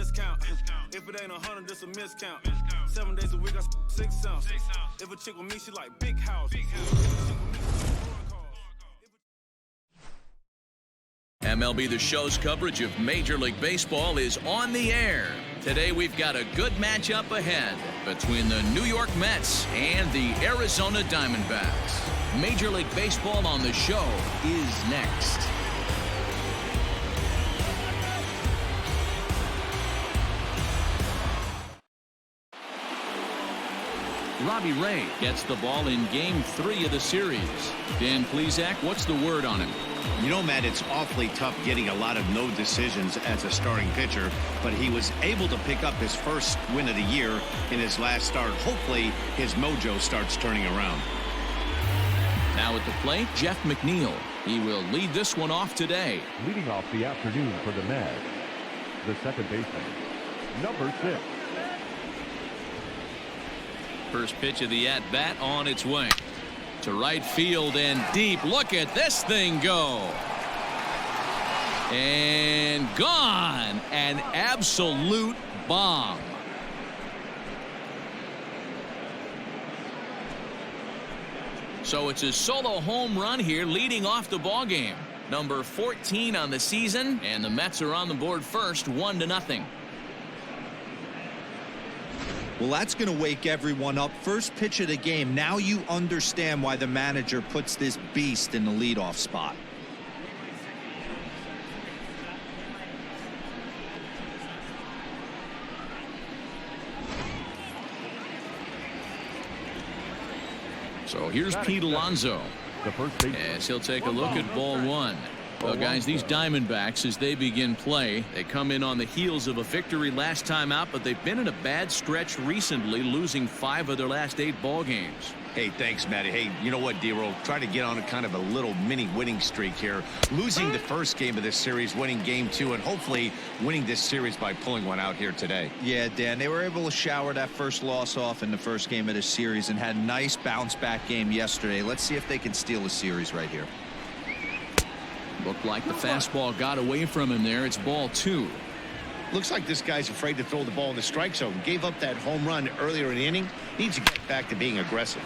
discount. If it ain't 100, this a miscount. 7 days a week, I 6 cents. If a chick with me, she like big house. MLB The Show's coverage of Major League Baseball is on the air. Today we've got a good matchup ahead between the New York Mets and the Arizona Diamondbacks. Major League Baseball on the Show is next. Robbie Ray gets the ball in Game 3 of the series. Dan Plesac, what's the word on him? You know, Matt, it's awfully tough getting a lot of no decisions as a starting pitcher, but he was able to pick up his first win of the year in his last start. Hopefully, his mojo starts turning around. Now at the plate, Jeff McNeil. He will lead this one off today. Leading off the afternoon for the Mets, the second baseman, number 6. First pitch of the at-bat on its way. To right field and deep. Look at this thing go. And gone. An absolute bomb. So it's a solo home run here leading off the ball game. Number 14 on the season, and the Mets are on the board first, 1-0. Well, that's going to wake everyone up. First pitch of the game. Now you understand why the manager puts this beast in the leadoff spot. So here's Pete Alonso as he'll take a look at ball one. Well, guys, these Diamondbacks, as they begin play, they come in on the heels of a victory last time out, but they've been in a bad stretch recently, losing 5 of their last 8 ball games. Hey, thanks, Matty. Hey, you know what, D-Roll? Try to get on a kind of a little mini winning streak here. Losing the first game of this series, winning game 2, and hopefully winning this series by pulling one out here today. Yeah, Dan, they were able to shower that first loss off in the first game of the series and had a nice bounce-back game yesterday. Let's see if they can steal a series right here. Looked like the fastball got away from him there. It's ball 2. Looks like this guy's afraid to throw the ball in the strike zone. Gave up that home run earlier in the inning. Needs to get back to being aggressive.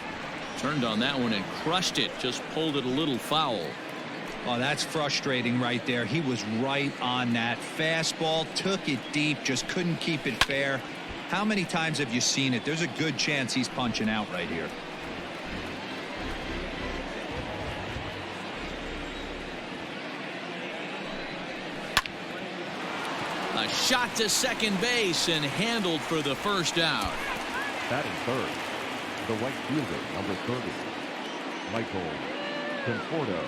Turned on that one and crushed it. Just pulled it a little foul. Oh, that's frustrating right there. He was right on that. Fastball, took it deep, just couldn't keep it fair. How many times have you seen it? There's a good chance he's punching out right here. A shot to second base and handled for the first out. Batting third, the right fielder, number 30, Michael Conforto.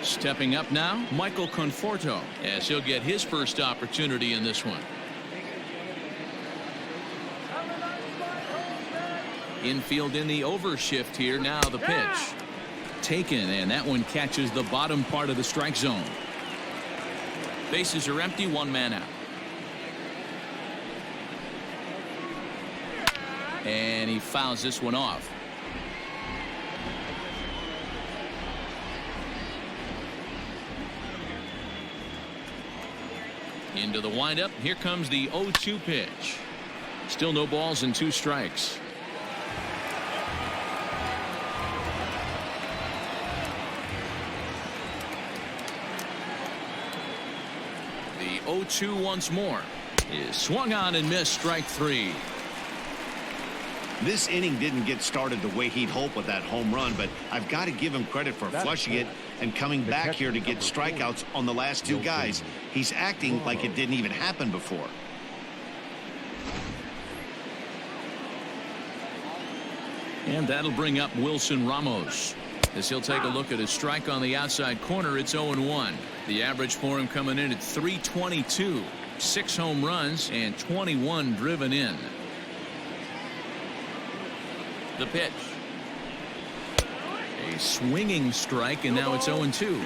Stepping up now, Michael Conforto, as he'll get his first opportunity in this one. Infield in the overshift here. Now the pitch. Taken, and that one catches the bottom part of the strike zone. Bases are empty, 1 man out. And he fouls this one off. Into the windup. Here comes the 0-2 pitch. Still no balls and 2 strikes. The 0-2 once more is swung on and missed, strike 3. This inning didn't get started the way he'd hoped with that home run, but I've got to give him credit for flushing it and coming back here to get strikeouts on the last 2 guys. He's acting like it didn't even happen before. And that'll bring up Wilson Ramos as he'll take a look at his strike on the outside corner. It's 0-1. The average for him coming in at 322. 6 home runs and 21 driven in. The pitch. A swinging strike, and now it's 0-2.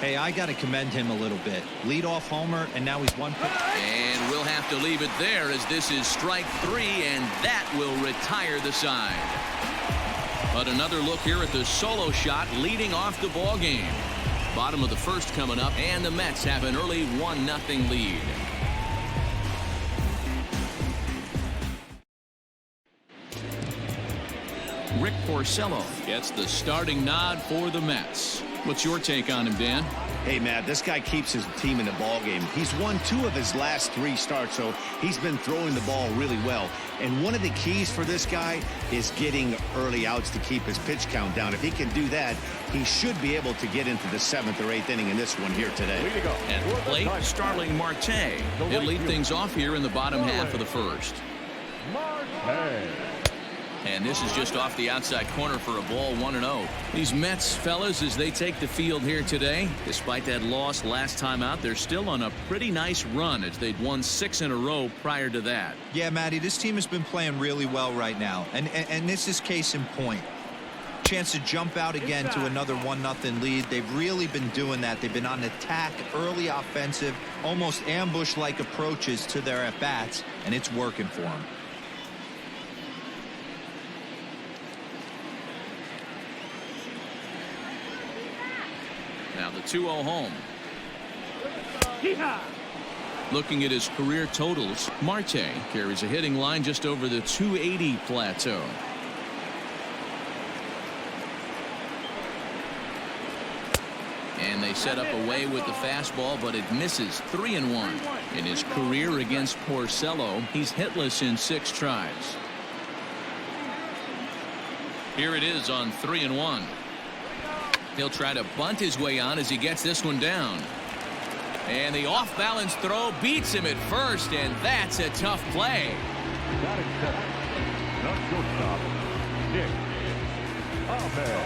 Hey, I got to commend him a little bit. Leadoff homer, and now he's 1 pitch. And we'll have to leave it there as this is strike 3, and that will retire the side. But another look here at the solo shot leading off the ball game. Bottom of the first coming up, and the Mets have an early 1-0 lead. Rick Porcello gets the starting nod for the Mets. What's your take on him, Dan? Hey, Matt, this guy keeps his team in the ball game. He's won 2 of his last 3 starts, so he's been throwing the ball really well. And one of the keys for this guy is getting early outs to keep his pitch count down. If he can do that, he should be able to get into the 7th or 8th inning in this one here today. At the plate, Starling Marte. He'll lead things off here in the bottom half of the first. And this is just off the outside corner for a ball, 1-0. These Mets, fellas, as they take the field here today, despite that loss last time out, they're still on a pretty nice run as they'd won 6 in a row prior to that. Yeah, Matty, this team has been playing really well right now. And this is case in point. Chance to jump out again to another 1-0 lead. They've really been doing that. They've been on attack, early offensive, almost ambush-like approaches to their at-bats, and it's working for them. Now the 2-0 home. Looking at his career totals, Marte carries a hitting line just over the 280 plateau. And they set up away with the fastball, but it misses. 3-1. In his career against Porcello, he's hitless in 6 tries. Here it is on 3-1. He'll try to bunt his way on as he gets this one down. And the off-balance throw beats him at first, and that's a tough play. Batting 7th, the shortstop, Nick Ahmed.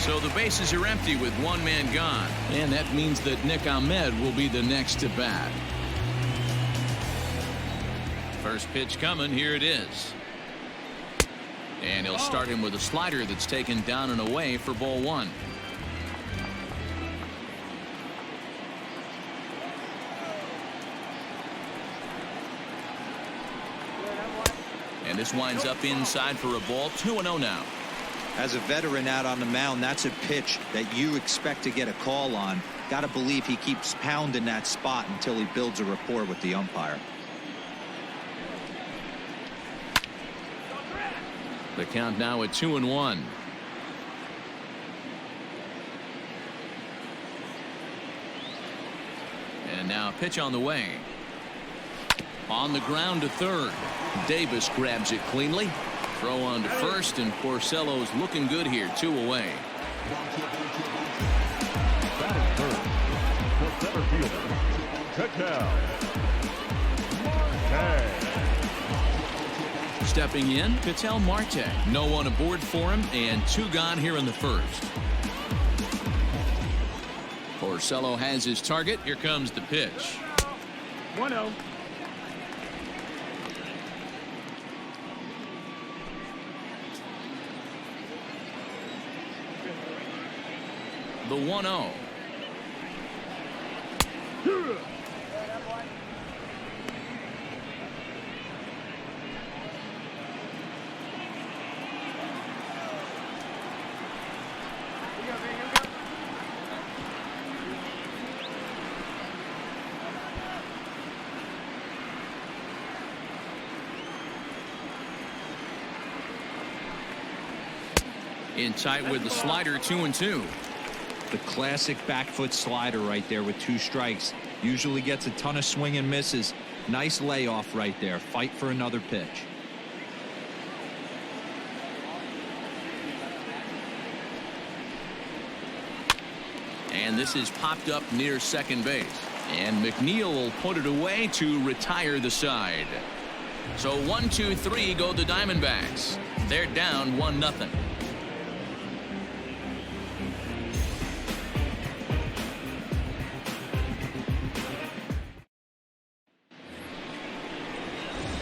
So the bases are empty with 1 man gone, and that means that Nick Ahmed will be the next to bat. First pitch coming. Here it is. And he'll start him with a slider that's taken down and away for ball 1. And this winds up inside for a ball. 2-0 now. As a veteran out on the mound, that's a pitch that you expect to get a call on. Got to believe he keeps pounding that spot until he builds a rapport with the umpire. The count now at 2-1. And now a pitch on the way. On the ground to third. Davis grabs it cleanly. Throw on to first, and Porcello's looking good here. 2 away. Batting third, for center fielder, Marte. Stepping in, Ketel Marte. No one aboard for him, and 2 gone here in the first. Porcello has his target. Here comes the pitch. 1-0. The 1-0. In tight with the slider. 2-2. The classic back foot slider right there with 2 strikes. Usually gets a ton of swing and misses. Nice layoff right there. Fight for another pitch. And this is popped up near second base. And McNeil will put it away to retire the side. So 1-2-3 go the Diamondbacks. They're down 1-0.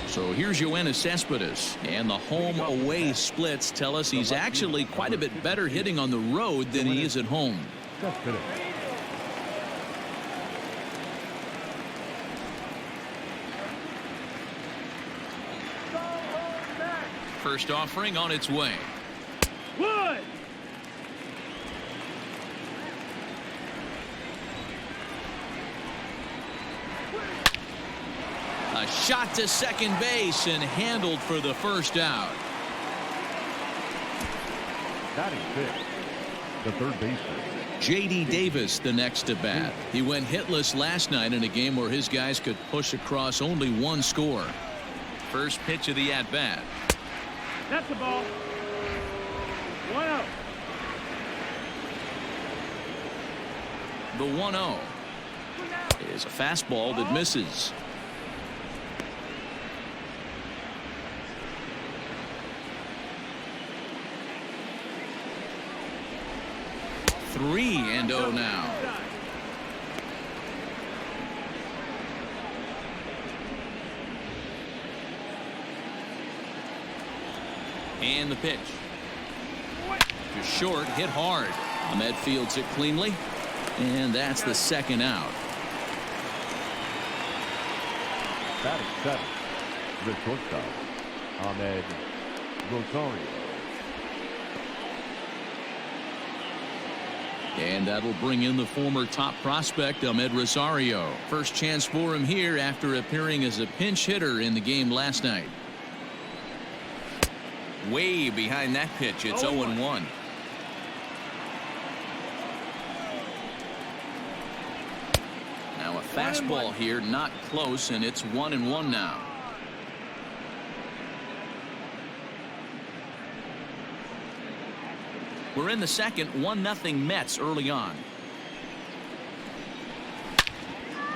So here's Yoenis Cespedes, and the home-away splits tell us he's actually quite a bit better hitting on the road than he is at home. First offering on its way. Wood. A shot to second base and handled for the first out. Batting fifth, the third baseman. J.D. Davis the next to bat. He went hitless last night in a game where his guys could push across only one score. First pitch of the at-bat. That's the ball. 1 out. The 1-0 is a fastball that misses. Three and 0 now. And the pitch. To short, hit hard. Ahmed fields it cleanly. And that's the second out. Batting seventh, the shortstop, Ahmed Rosario. And that'll bring in the former top prospect, Ahmed Rosario. First chance for him here after appearing as a pinch hitter in the game last night. Way behind that pitch. It's 0-1. Now a fastball here, not close, and it's 1-1 now. We're in the second, 1-0 Mets early on.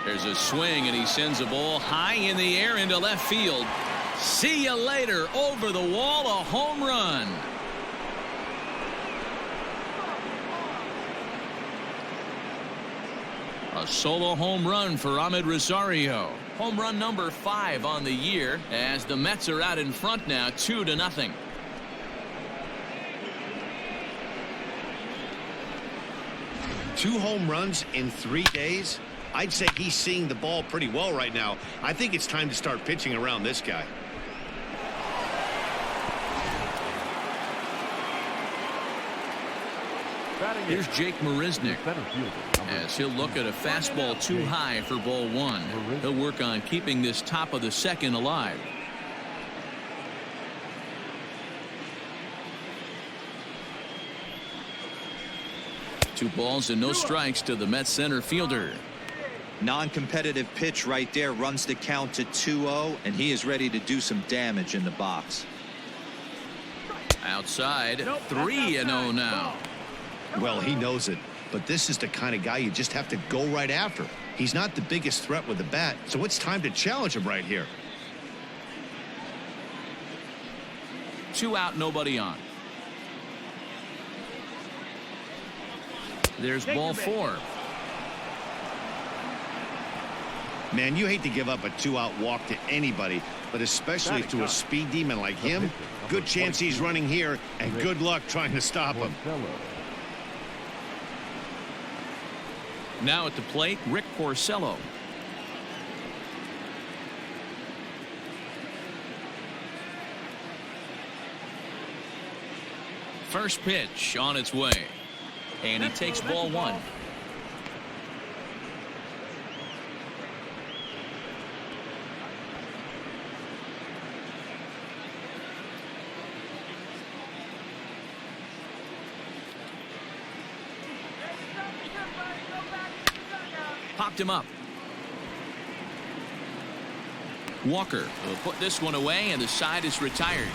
There's a swing, and he sends a ball high in the air into left field. See you later. Over the wall, a home run. A solo home run for Ahmed Rosario. Home run number 5 on the year as the Mets are out in front now, 2-0. Two home runs in 3 days. I'd say he's seeing the ball pretty well right now. I think it's time to start pitching around this guy. Here's Jake Marisnick as he'll look at a fastball too high for ball 1. He'll work on keeping this top of the second alive. Two balls and no strikes to the Mets center fielder. Non-competitive pitch right there, runs the count to 2-0, and he is ready to do some damage in the box. Outside, 3-0 now. Well, he knows it, but this is the kind of guy you just have to go right after. He's not the biggest threat with the bat, so it's time to challenge him right here. 2 out, nobody on. There's ball 4. Man, you hate to give up a 2-out walk to anybody, but especially to a speed demon like him. Good chance he's running here, and good luck trying to stop him. Now at the plate, Rick Porcello. First pitch on its way. And he takes ball 1. Popped him up. Walker will put this one away, and the side is retired.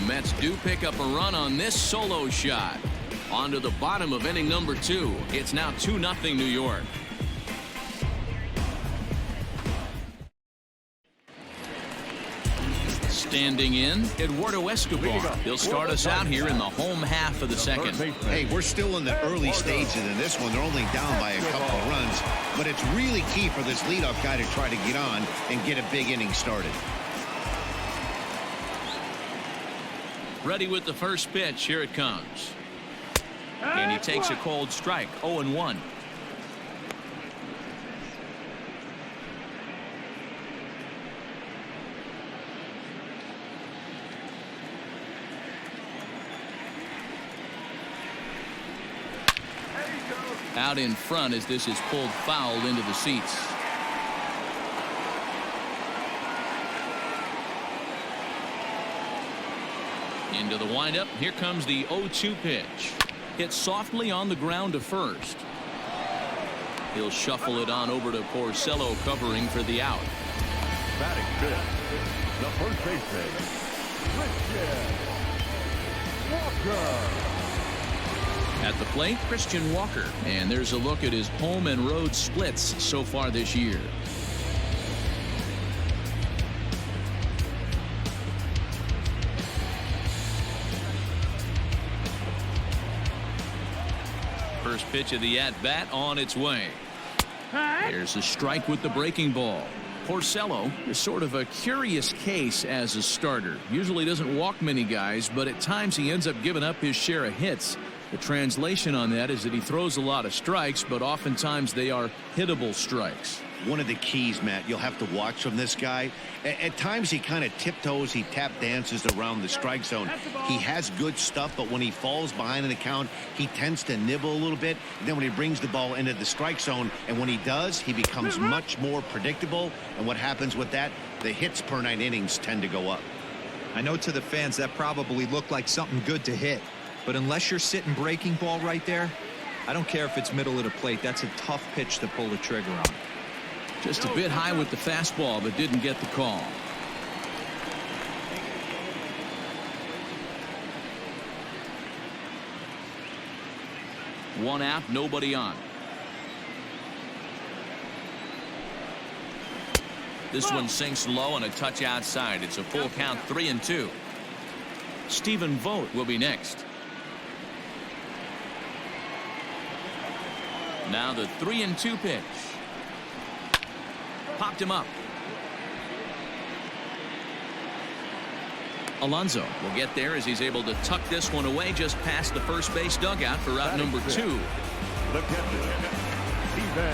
The Mets do pick up a run on this solo shot. On to the bottom of inning number 2. It's now 2-0 New York. Standing in, Eduardo Escobar. He'll start us out here in the home half of the second. Hey, we're still in the early stages in this one. They're only down by a couple of runs, but it's really key for this leadoff guy to try to get on and get a big inning started. Ready with the first pitch. Here it comes. And he takes a cold strike. 0-1. Out in front as this is pulled foul into the seats. Into the windup. Here comes the 0-2 pitch. Hit softly on the ground to first. He'll shuffle it on over to Porcello, covering for the out. Batting fifth, the first baseman, Christian Walker. At the plate, Christian Walker. And there's a look at his home and road splits so far this year. First pitch of the at-bat on its way. There's a strike with the breaking ball. Porcello is sort of a curious case as a starter. Usually doesn't walk many guys, but at times he ends up giving up his share of hits. The translation on that is that he throws a lot of strikes, but oftentimes they are hittable strikes. One of the keys, Matt, you'll have to watch from this guy. At times he kind of tiptoes, he tap dances around the strike zone. He has good stuff, but when he falls behind in the count, he tends to nibble a little bit. And then when he brings the ball into the strike zone, and when he does, he becomes much more predictable. And what happens with that? The hits per 9 innings tend to go up. I know to the fans that probably looked like something good to hit, but unless you're sitting breaking ball right there, I don't care if it's middle of the plate. That's a tough pitch to pull the trigger on. Just a bit high with the fastball, but didn't get the call. One out, nobody on. This one sinks low and a touch outside. It's a full count, 3-2. Stephen Vogt will be next. Now the 3-2 pitch. Popped him up. Alonso will get there as he's able to tuck this one away just past the first base dugout for out number 2. The catcher, Stephen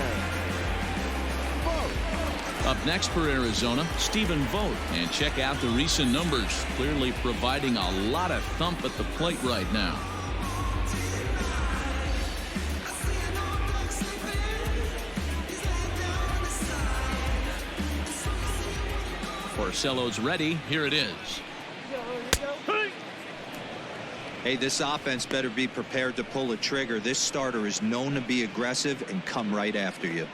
Vogt. Up next for Arizona, Stephen Vogt. And check out the recent numbers. Clearly providing a lot of thump at the plate right now. Porcello's ready. Here it is. Hey, this offense better be prepared to pull a trigger. This starter is known to be aggressive and come right after you.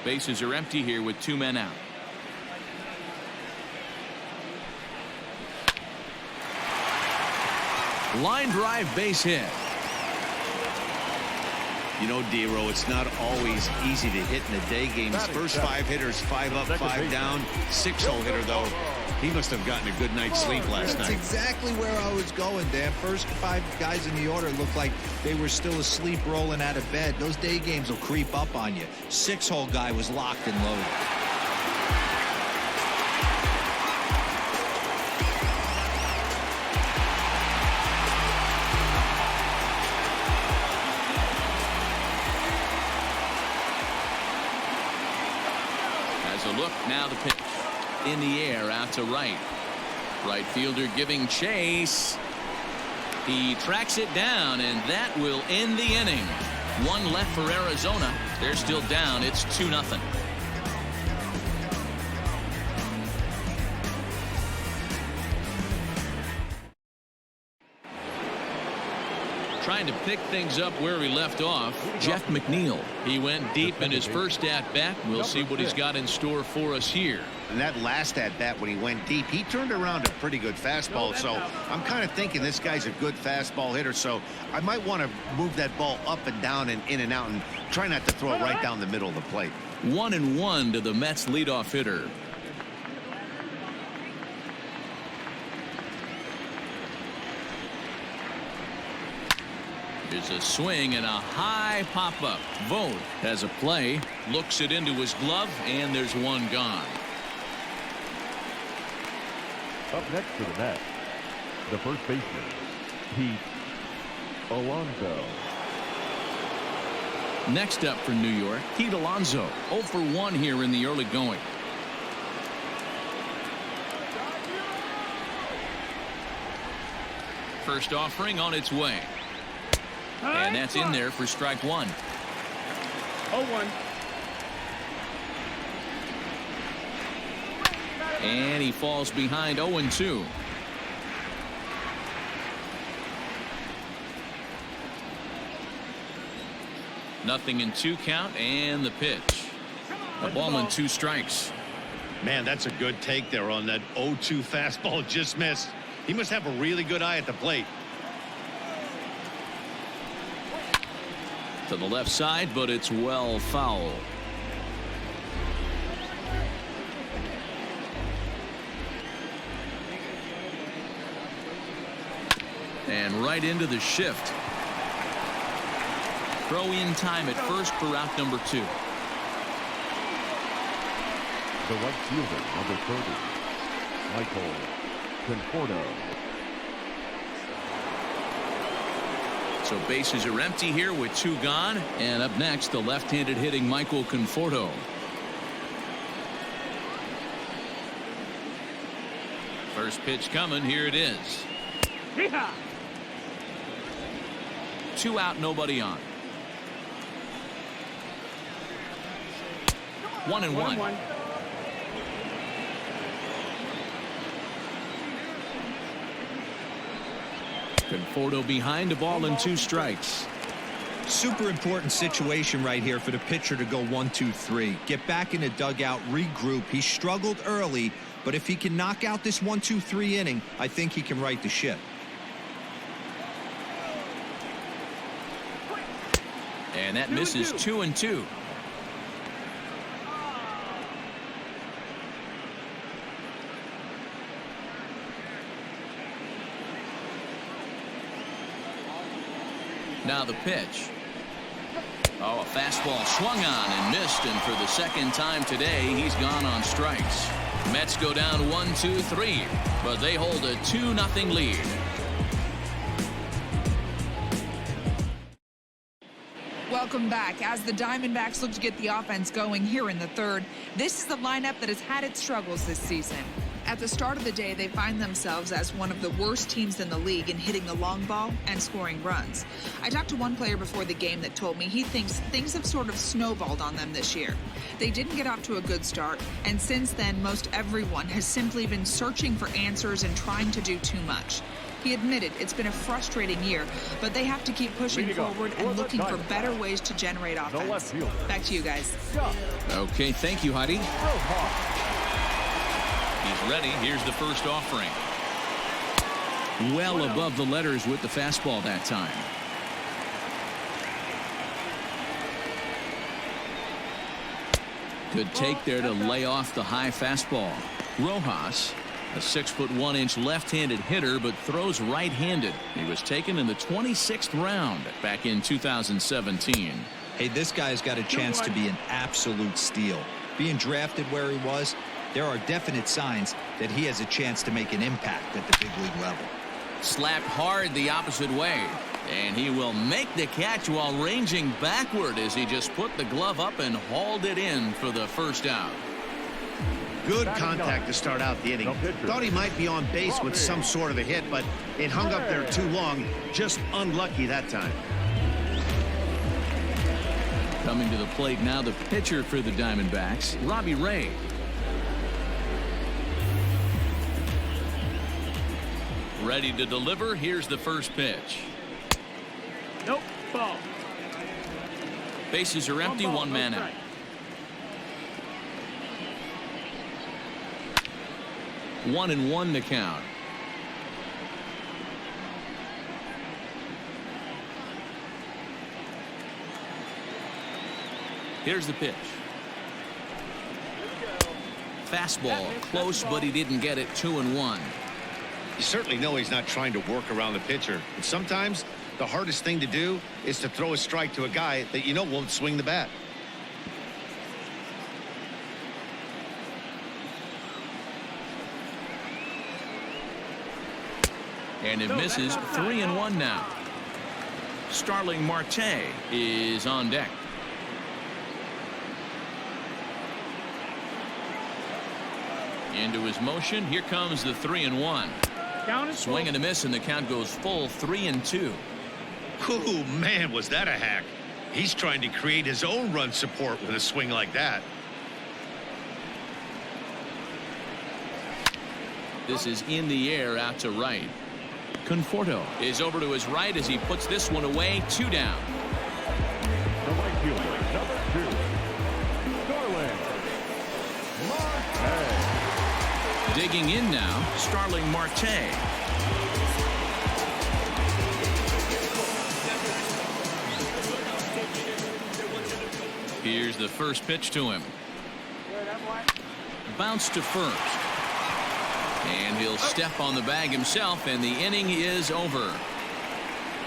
Bases are empty here with 2 men out. Line drive base hit. You know, D-Row, it's not always easy to hit in the day games. First 5 hitters, 5 up, 5 down. 6-hole hitter, though. He must have gotten a good night's sleep last night. That's exactly where I was going, Dan. First 5 guys in the order looked like they were still asleep rolling out of bed. Those day games will creep up on you. 6-hole guy was locked and loaded. Look, now the pitch in the air out to right. Right fielder giving chase. He tracks it down, and that will end the inning. 1 left for Arizona. They're still down. It's 2-0. Trying to pick things up where he left off, Jeff McNeil. He went deep in his first at-bat. We'll see what he's got in store for us here. And that last at-bat when he went deep, he turned around a pretty good fastball. So I'm kind of thinking this guy's a good fastball hitter. So I might want to move that ball up and down and in and out and try not to throw it right down the middle of the plate. 1-1 to the Mets leadoff hitter. There's a swing and a high pop-up. Vogt has a play, looks it into his glove, and there's one gone. Up next for the Mets, the first baseman, Pete Alonso. Next up for New York, Pete Alonso. 0 for 1 here in the early going. First offering on its way. And that's in there for strike 1. 0-1. And he falls behind 0-2. Nothing in 2 count, and the pitch. A ball and 2 strikes. Man, that's a good take there on that 0-2 fastball. Just missed. He must have a really good eye at the plate. To the left side, but it's well foul. And right into the shift. Throw in time at first for out number 2. The right fielder, number 30, Michael Conforto. So bases are empty here with 2 gone. And up next, the left-handed hitting Michael Conforto. First pitch coming. Here it is. 2 out, nobody on. 1-1. Conforto behind, a ball and 2 strikes. Super important situation right here for the pitcher to go 1-2-3. Get back in the dugout, regroup. He struggled early, but if he can knock out this 1-2-3 inning, I think he can right the ship. And that misses 2-2. Now the pitch. Oh, a fastball swung on and missed, and for the second time today, he's gone on strikes. Mets go down 1-2-3, but they hold a 2-0 lead. Welcome back. As the Diamondbacks look to get the offense going here in the third, this is the lineup that has had its struggles this season. At the start of the day, they find themselves as one of the worst teams in the league in hitting the long ball and scoring runs. I talked to one player before the game that told me he thinks things have sort of snowballed on them this year. They didn't get off to a good start, and since then, most everyone has simply been searching for answers and trying to do too much. He admitted it's been a frustrating year, but they have to keep pushing forward and looking for better ways to generate offense. Back to you guys. Okay, thank you, Heidi. He's ready. Here's the first offering. Well above the letters with the fastball that time. Good take there to lay off the high fastball. Rojas, a 6'1" left-handed hitter, but throws right-handed. He was taken in the 26th round back in 2017. Hey, this guy's got a chance to be an absolute steal. Being drafted where he was, there are definite signs that he has a chance to make an impact at the big league level. Slapped hard the opposite way, and he will make the catch while ranging backward as he just put the glove up and hauled it in for the first out. Good contact to start out the inning. Thought he might be on base with some sort of a hit, but it hung up there too long. Just unlucky that time. Coming to the plate now, the pitcher for the Diamondbacks, Robbie Ray. Ready to deliver. Here's the first pitch. Nope, ball. Bases are empty, one man out. One and one to count. Here's the pitch. Fastball close, but he didn't get it. 2-1. You certainly know he's not trying to work around the pitcher. And sometimes the hardest thing to do is to throw a strike to a guy that you know won't swing the bat. And it misses. 3-1 now. Starling Marte is on deck. Into his motion. Here comes the 3-1. Swing and a miss, and the count goes full 3-2. Ooh, man, was that a hack. He's trying to create his own run support with a swing like that. This is in the air out to right. Conforto is over to his right as he puts this one away. 2 down. The right fielder, number 2, Starling Marte. Digging in now, Starling Marte. Here's the first pitch to him. Bounce to first. And he'll step on the bag himself, and the inning is over.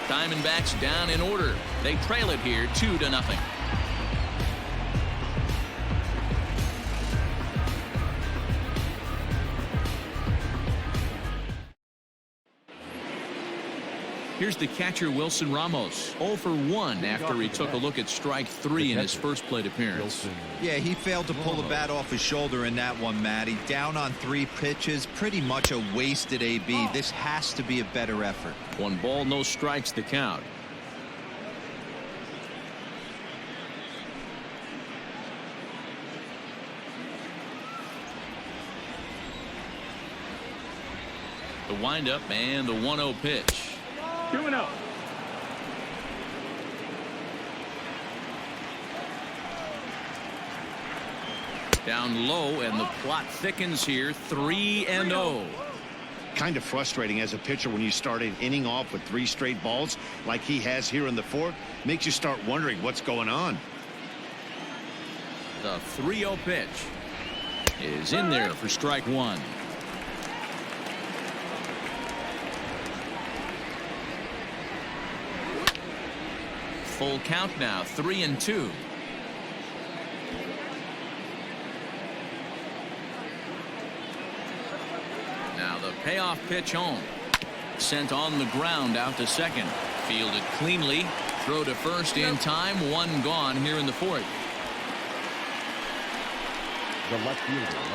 Diamondbacks down in order. They trail it here 2-0. Here's the catcher, Wilson Ramos, 0 for 1 after he took a look at strike 3 in his first plate appearance. Yeah, he failed to pull the bat off his shoulder in that one, Matty. Down on 3 pitches, pretty much a wasted AB. This has to be a better effort. 1 ball, no strikes, the count. The windup and the 1-0 pitch. 2-0. Down low, and the plot thickens here. 3-0. Kind of frustrating as a pitcher when you start an inning off with 3 straight balls like he has here in the 4th. Makes you start wondering what's going on. The 3-0 pitch is in there for strike 1. Full count now, 3-2. Now the payoff pitch home. Sent on the ground out to second. Fielded cleanly. Throw to first in time. 1 gone here in the 4th.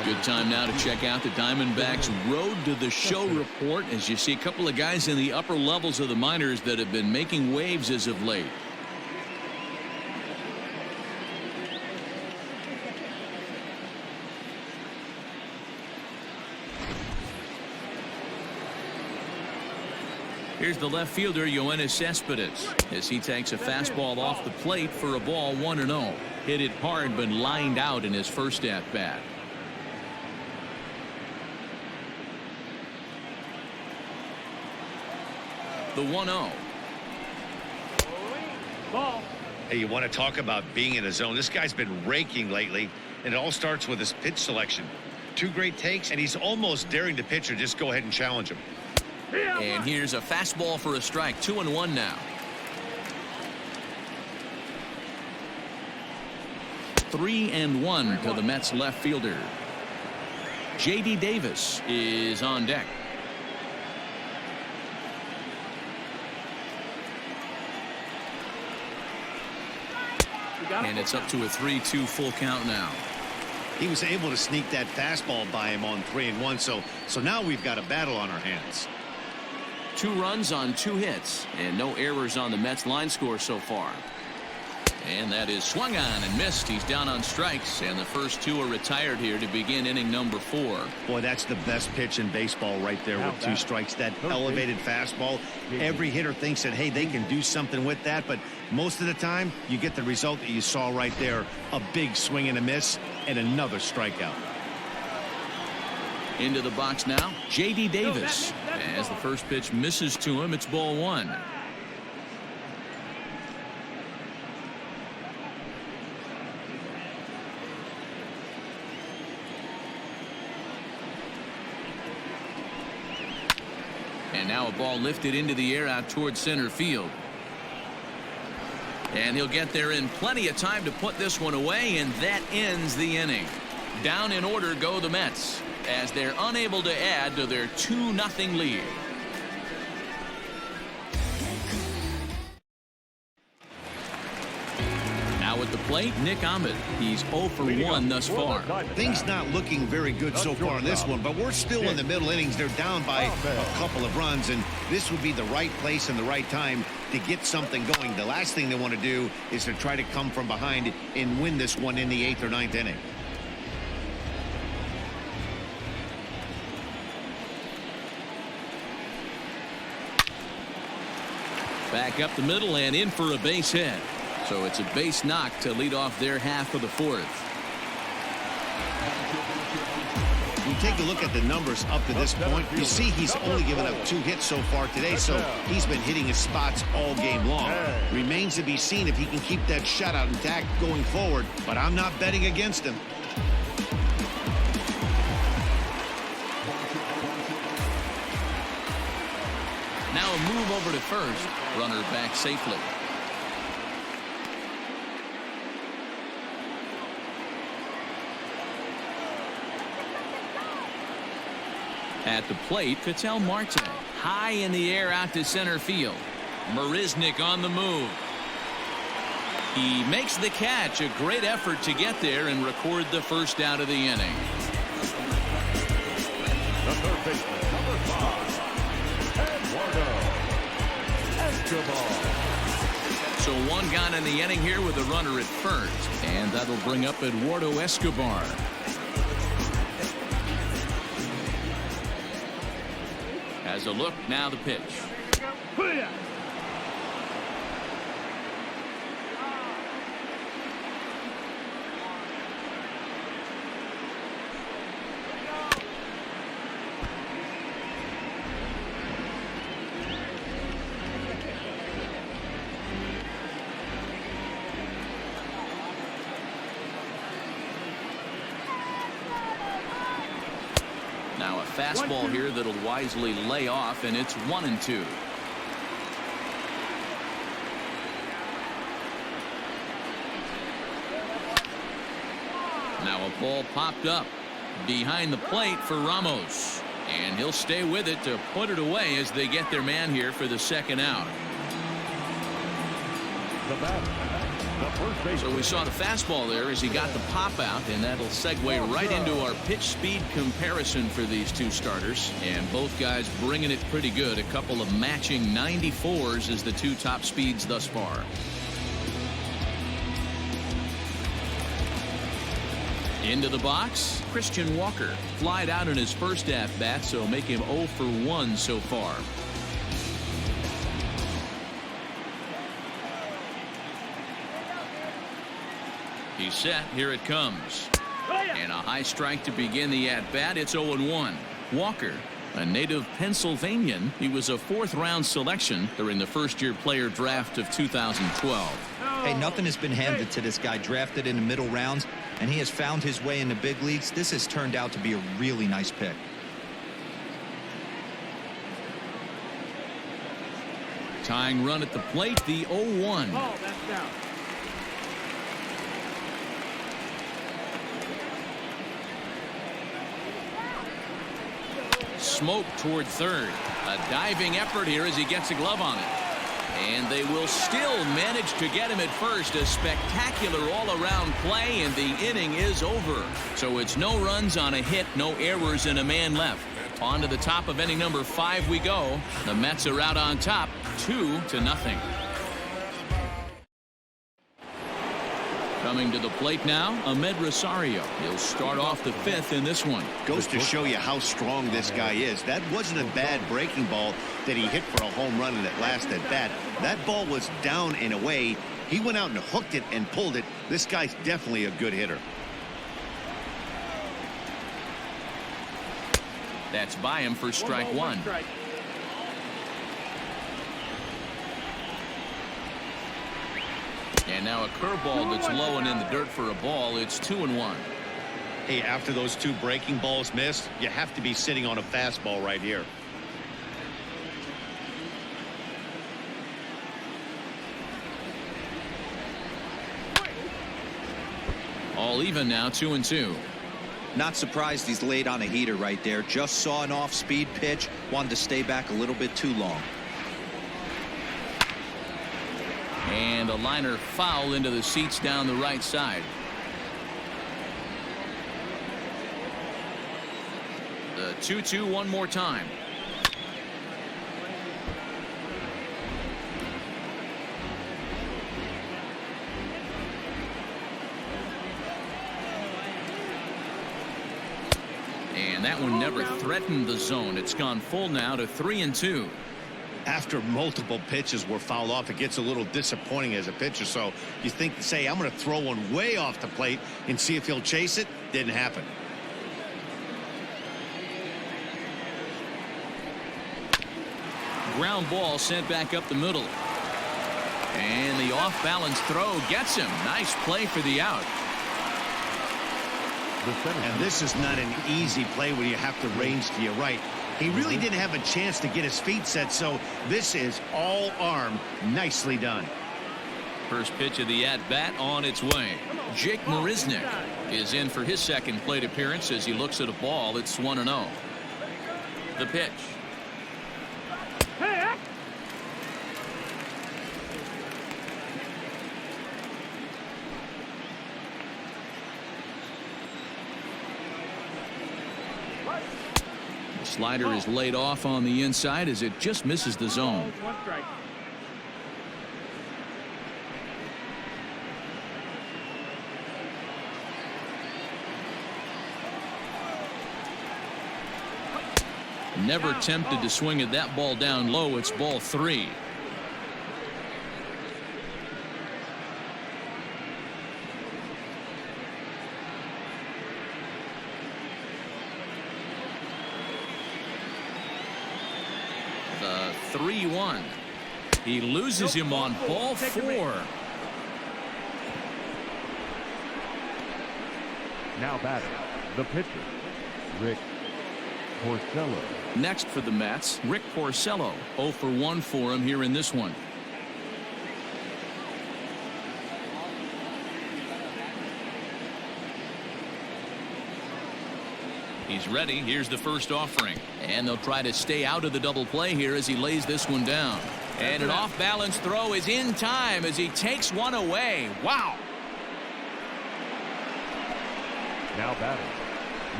Good time now to check out the Diamondbacks Road to the Show report, as you see a couple of guys in the upper levels of the minors that have been making waves as of late. Here's the left fielder, Yoenis Cespedes, as he takes a fastball off the plate for a ball. 1-0. Hit it hard, but lined out in his first at bat. The 1-0. Ball. Hey, you want to talk about being in a zone? This guy's been raking lately, and it all starts with his pitch selection. 2 great takes, and he's almost daring the pitcher just go ahead and challenge him. And here's a fastball for a strike. 2-1 now. 3-1 to the Mets left fielder. J.D. Davis is on deck. And it's up to a 3-2 full count now. He was able to sneak that fastball by him on 3-1, so now we've got a battle on our hands. 2 runs on 2 hits, and no errors on the Mets line score so far. And that is swung on and missed. He's down on strikes, and the first 2 are retired here to begin inning number 4. Boy, that's the best pitch in baseball right there with 2 strikes. That elevated fastball. Every hitter thinks that, hey, they can do something with that, but most of the time you get the result that you saw right there. A big swing and a miss and another strikeout. Into the box now, J.D. Davis. As the first pitch misses to him, it's ball 1. And now a ball lifted into the air out towards center field. And he'll get there in plenty of time to put this one away, and that ends the inning. Down in order go the Mets, as they're unable to add to their 2-0 lead. Now at the plate, Nick Ahmed. He's 0 for 1 thus far. Things not looking very good so far in this one, but we're still in the middle innings. They're down by a couple of runs, and this would be the right place and the right time to get something going. The last thing they want to do is to try to come from behind and win this one in the 8th or 9th inning. Back up the middle and in for a base hit. So it's a base knock to lead off their half of the fourth. You take a look at the numbers up to this point, you see he's only given up 2 hits so far today, so he's been hitting his spots all game long. Remains to be seen if he can keep that shutout intact going forward, but I'm not betting against him. Now a move over to first. Runner back safely. At the plate, Ketel Marte. High in the air out to center field. Marisnick on the move. He makes the catch. A great effort to get there and record the first out of the inning. The third baseman, number 5, Eduardo Escobar. So one gone in the inning here with a runner at first. And that'll bring up Eduardo Escobar. Has a look, now the pitch. Now a fastball here that'll wisely lay off, and it's 1-2. Now a ball popped up behind the plate for Ramos, and he'll stay with it to put it away as they get their man here for the second out. The batter, the first baseman. So we saw the fastball there as he got the pop out, and that'll segue right into our pitch speed comparison for these two starters. And both guys bringing it pretty good. A couple of matching 94s as the two top speeds thus far. Into the box, Christian Walker. Flied out in his first at-bat, so make him 0 for 1 so far. He's set. Here it comes. And a high strike to begin the at-bat. It's 0-1. Walker, a native Pennsylvanian. He was a 4th-round selection during the first-year player draft of 2012. Hey, nothing has been handed to this guy. Drafted in the middle rounds, and he has found his way in the big leagues. This has turned out to be a really nice pick. Tying run at the plate, the 0-1. Oh, that's down. Smoke toward third. A diving effort here as he gets a glove on it. And they will still manage to get him at first. A spectacular all-around play, and the inning is over. So it's no runs on a hit, no errors, and a man left. On to the top of inning number 5 we go. The Mets are out on top, 2-0. Coming to the plate now, Ahmed Rosario. He'll start off the 5th in this one. Goes to show you how strong this guy is. That wasn't a bad breaking ball that he hit for a home run in that last at bat. That ball was down and away. He went out and hooked it and pulled it. This guy's definitely a good hitter. That's by him for strike 1. And now a curveball that's low and in the dirt for a ball. It's 2-1. Hey, after those 2 breaking balls missed, you have to be sitting on a fastball right here. All even now, 2-2. Not surprised he's laid on a heater right there. Just saw an off-speed pitch. Wanted to stay back a little bit too long. And a liner foul into the seats down the right side. The 2-2 one more time. And that one never threatened the zone. It's gone full now to 3-2. after multiple pitches were fouled off, it gets a little disappointing as a pitcher. So you think, say, I'm going to throw one way off the plate and see if he'll chase it. Didn't happen. Ground ball sent back up the middle. And the off-balance throw gets him. Nice play for the out. And this is not an easy play when you have to range to your right. He really didn't have a chance to get his feet set, so this is all arm. Nicely done. First pitch of the at-bat on its way. Jake Marisnick is in for his second plate appearance as he looks at a ball. It's 1-0. The pitch. Slider is laid off on the inside as it just misses the zone. Never tempted to swing at that ball down low. It's ball 3. The 3-1. He loses him on ball 4. Now batting, the pitcher, Rick Porcello. Next for the Mets, Rick Porcello. 0 for 1 for him here in this one. He's ready. Here's the first offering. And they'll try to stay out of the double play here as he lays this one down. And an off-balance throw is in time as he takes one away. Wow. Now batting,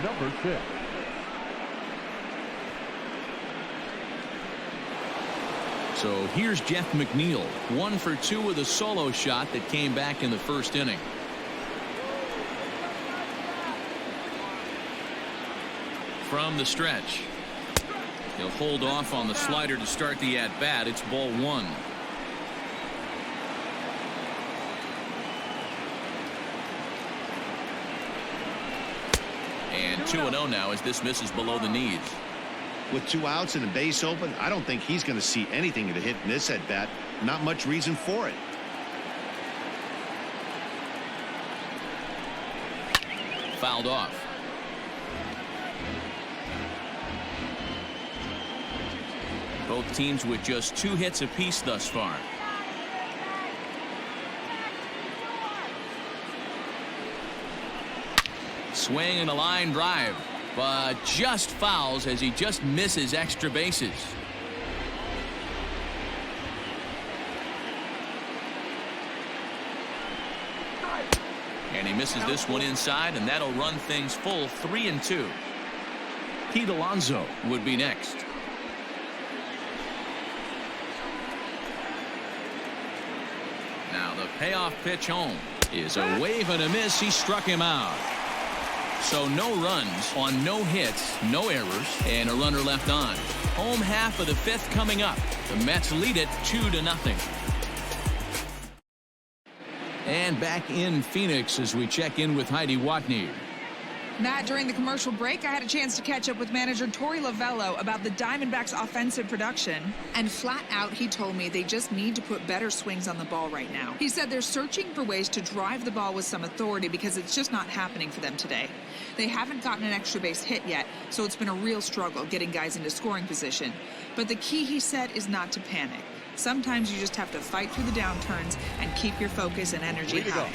number 6. So here's Jeff McNeil. 1 for 2 with a solo shot that came back in the first inning. From the stretch. He'll hold off on the slider to start the at-bat. It's ball 1. And 2-0 now as this misses below the knees. With 2 outs and a base open, I don't think he's going to see anything to hit in this at-bat. Not much reason for it. Fouled off. Both teams with just 2 hits apiece thus far. Swing and a line drive, but just fouls as he just misses extra bases. And he misses this one inside, and that'll run things full 3-2. Pete Alonso would be next. Now the payoff pitch home is a wave and a miss. He struck him out. So no runs on no hits, no errors, and a runner left on. Home half of the 5th coming up. The Mets lead it 2-0. And back in Phoenix as we check in with Heidi Watney. Matt, during the commercial break, I had a chance to catch up with manager Torey Lovello about the Diamondbacks' offensive production. And flat out, he told me they just need to put better swings on the ball right now. He said they're searching for ways to drive the ball with some authority because it's just not happening for them today. They haven't gotten an extra base hit yet, so it's been a real struggle getting guys into scoring position. But the key, he said, is not to panic. Sometimes you just have to fight through the downturns and keep your focus and energy high.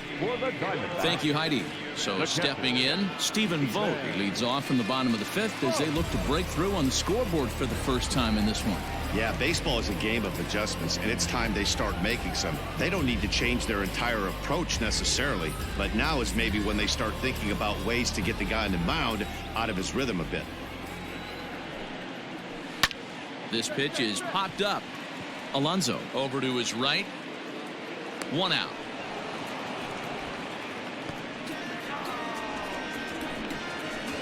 Thank you, Heidi. So stepping in, Stephen Vogt leads off from the bottom of the 5th as they look to break through on the scoreboard for the first time in this one. Yeah, baseball is a game of adjustments, and it's time they start making some. They don't need to change their entire approach necessarily, but now is maybe when they start thinking about ways to get the guy on the mound out of his rhythm a bit. This pitch is popped up. Alonso over to his right. 1 out.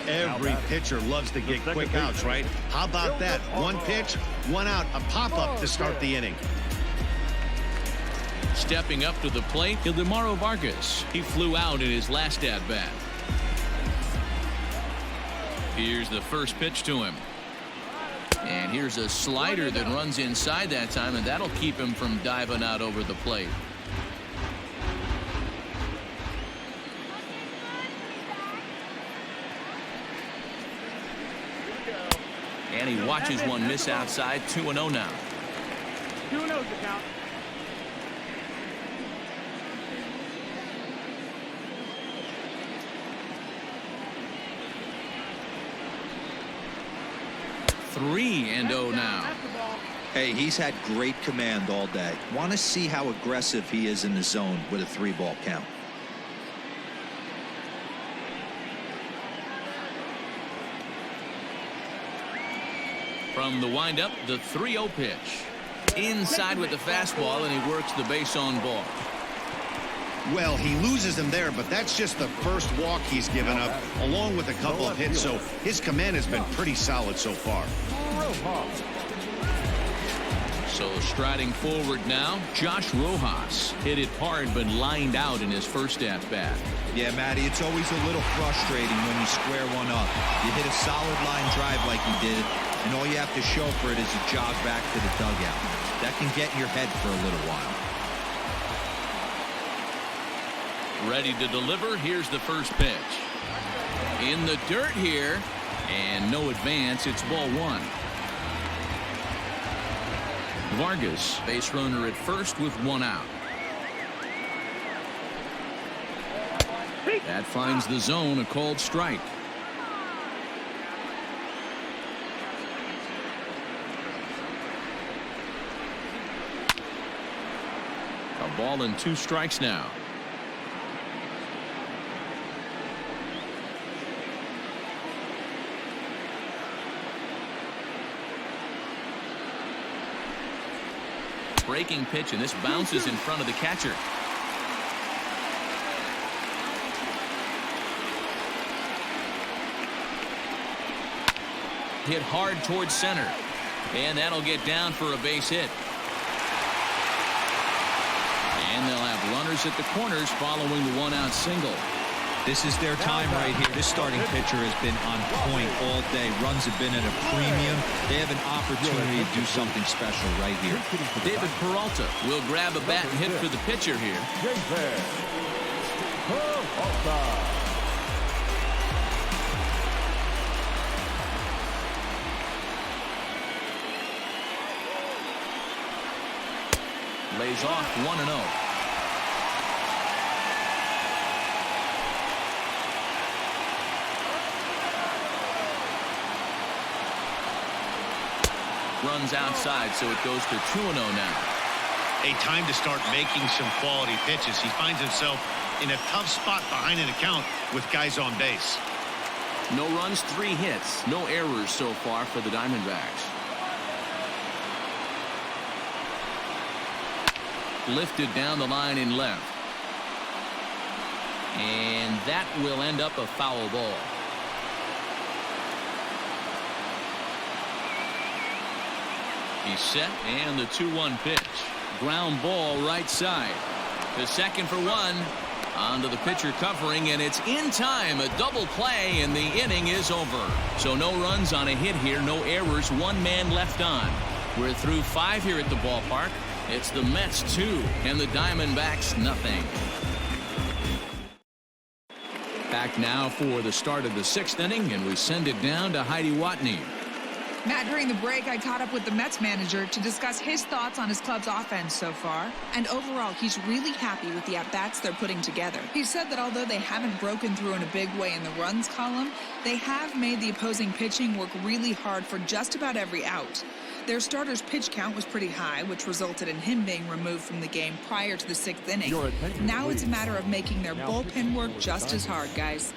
Every pitcher loves to get quick outs, right? How about that? One pitch, one out, a pop-up to start the inning. Stepping up to the plate, Ildemaro Vargas. He flew out in his last at-bat. Here's the first pitch to him. And here's a slider that runs inside that time, and that'll keep him from diving out over the plate. And he watches one miss outside. 2-0 now. 2-0 the count. Three and 0 now. Hey, he's had great command all day. Want to see how aggressive he is in the zone with a 3-ball count. From the windup, the 3-0 pitch. Inside with the fastball, and he works the base on ball. Well, he loses him there, but that's just the first walk he's given up, along with a couple of hits, so his command has been pretty solid so far. So striding forward now, Josh Rojas. Hit it hard, but lined out in his first at-bat. Yeah, Matty, it's always a little frustrating when you square one up. You hit a solid line drive like he did, and all you have to show for it is a jog back to the dugout. That can get in your head for a little while. Ready to deliver. Here's the first pitch. In the dirt here, and no advance. It's ball one. Vargas, base runner at first with one out. That finds the zone, a called strike. A ball and 2 strikes now. Breaking pitch, and this bounces in front of the catcher. Hit hard towards center, and that'll get down for a base hit. And they'll have runners at the corners following the 1-out single. This is their time right here. This starting pitcher has been on point all day. Runs have been at a premium. They have an opportunity to do something special right here. David Peralta will grab a bat and hit for the pitcher here. Lays off 1-0. Runs outside, so it goes to 2-0 now. A time to start making some quality pitches. He finds himself in a tough spot behind an account with guys on base. No runs, 3 hits, no errors so far for the Diamondbacks. Lifted down the line in left. And that will end up a foul ball. He's set, and the 2-1 pitch. Ground ball right side. To second for 1. Onto the pitcher covering, and it's in time. A double play, and the inning is over. So no runs on a hit here, no errors, 1 man left on. We're through 5 here at the ballpark. It's the Mets 2 and the Diamondbacks nothing. Back now for the start of the 6th inning, and we send it down to Heidi Watney. Matt, during the break, I caught up with the Mets manager to discuss his thoughts on his club's offense so far. And overall, he's really happy with the at-bats they're putting together. He said that although they haven't broken through in a big way in the runs column, they have made the opposing pitching work really hard for just about every out. Their starter's pitch count was pretty high, which resulted in him being removed from the game prior to the 6th inning. Now it's a matter of making their bullpen work just as hard, guys.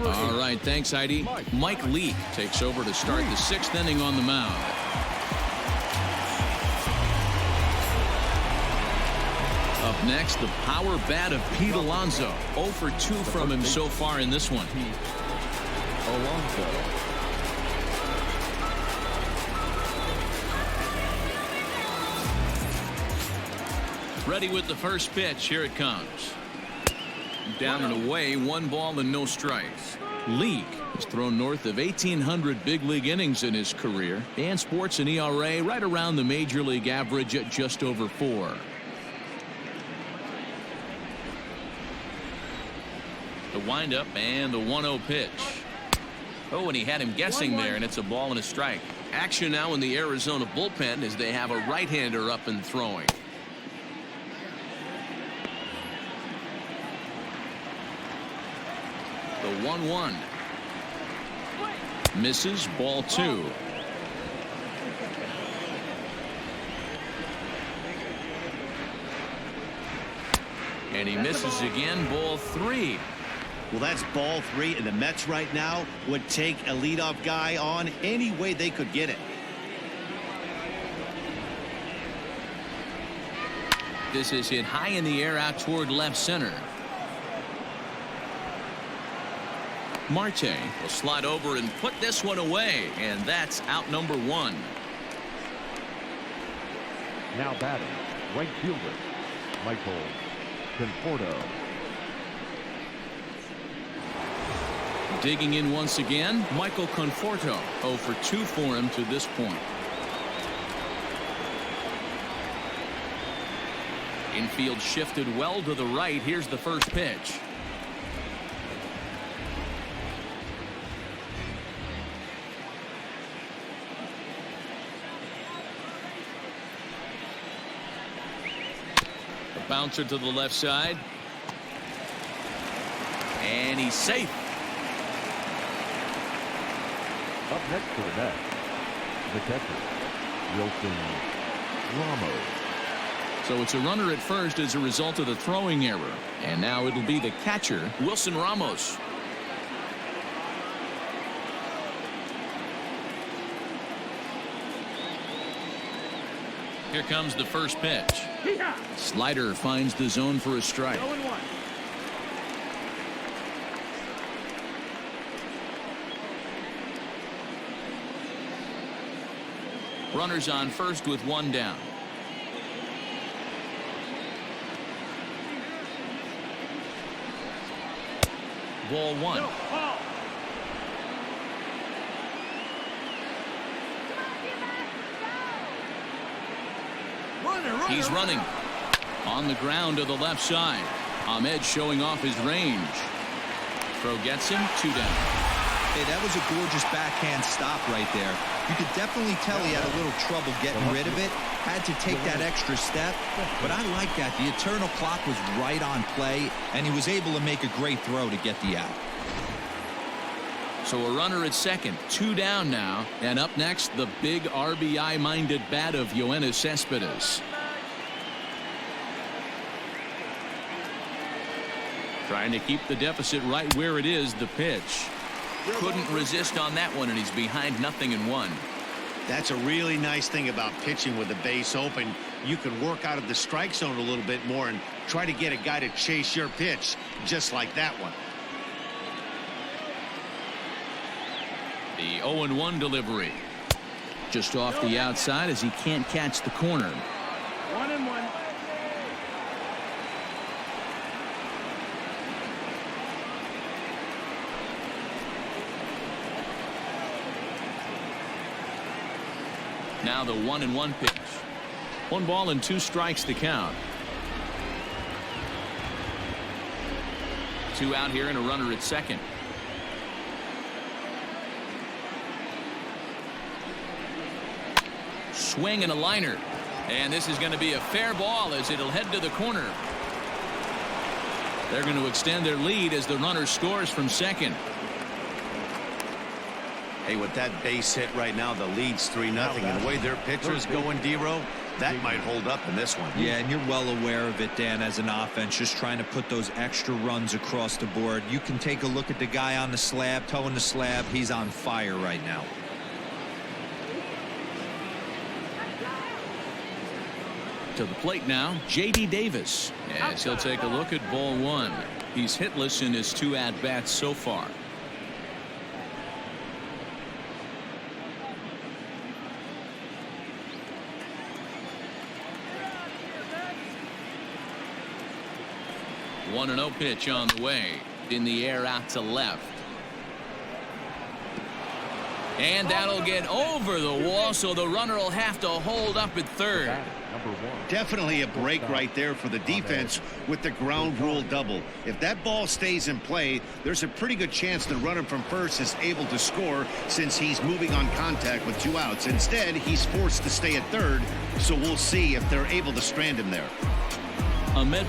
All right, thanks, Heidi. Mike Leake takes over to start the 6th inning on the mound. Up next, the power bat of Pete Alonso. 0 for 2 from him so far in this one. Alonso. Ready with the first pitch. Here it comes. Down and away, 1 ball and no strikes. Leake has thrown north of 1,800 big league innings in his career and sports an ERA right around the major league average at just over 4. The windup and the 1-0 pitch. Oh, and he had him guessing there, and it's a ball and a strike. Action now in the Arizona bullpen as they have a right-hander up and throwing. The 1-1. Misses, ball 2. And he misses again, ball 3. Well, that's ball 3, and the Mets right now would take a leadoff guy on any way they could get it. This is hit high in the air out toward left center. Marte will slide over and put this one away, and that's out number 1. Now batting, right fielder, Michael Conforto. Digging in once again, Michael Conforto. 0 for 2 for him to this point. Infield shifted well to the right. Here's the first pitch. A bouncer to the left side. And he's safe. Up next to the net, the catcher, Wilson Ramos. So it's a runner at first as a result of the throwing error. And now it'll be the catcher, Wilson Ramos. Here comes the first pitch. Slider finds the zone for a strike. Runners on first with 1 down. Ball 1. He's running on the ground to the left side. Ahmed showing off his range. Throw gets him, 2 down. Hey, that was a gorgeous backhand stop right there. You could definitely tell he had a little trouble getting rid of it. Had to take that extra step. But I like that. The eternal clock was right on play, and he was able to make a great throw to get the out. So a runner at second, 2 down now. And up next, the big RBI-minded bat of Yoenis Cespedes. Trying to keep the deficit right where it is. The pitch. Couldn't resist on that one, and he's behind 0-1. That's a really nice thing about pitching with the base open. You can work out of the strike zone a little bit more and try to get a guy to chase your pitch, just like that one. The 0-1 delivery. Just off the outside as he can't catch the corner. 1-1. Now the 1-1 pitch. 1 ball and 2 strikes to count. 2 out here and a runner at second. Swing and a liner. And this is going to be a fair ball as it'll head to the corner. They're going to extend their lead as the runner scores from second. Hey, with that base hit right now, the lead's 3-0. And the way their pitcher's going, D-Row, that might hold up in this one. Yeah, and you're well aware of it, Dan, as an offense, just trying to put those extra runs across the board. You can take a look at the guy on the slab, toeing the slab. He's on fire right now. To the plate now, J.D. Davis, as he'll take a look at ball 1. He's hitless in his 2 at-bats so far. 1-0 pitch on the way. In the air out to left. And that'll get over the wall, so the runner will have to hold up at third. Definitely a break right there for the defense with the ground rule double. If that ball stays in play, there's a pretty good chance the runner from first is able to score since he's moving on contact with 2 outs. Instead, he's forced to stay at third, so we'll see if they're able to strand him there.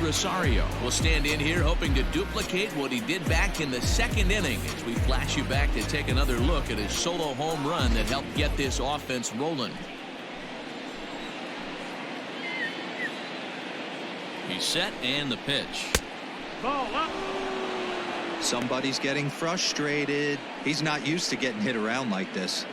Rosario will stand in here hoping to duplicate what he did back in the 2nd inning as we flash you back to take another look at his solo home run that helped get this offense rolling. He's set and the pitch. Ball up. Somebody's getting frustrated. He's not used to getting hit around like this.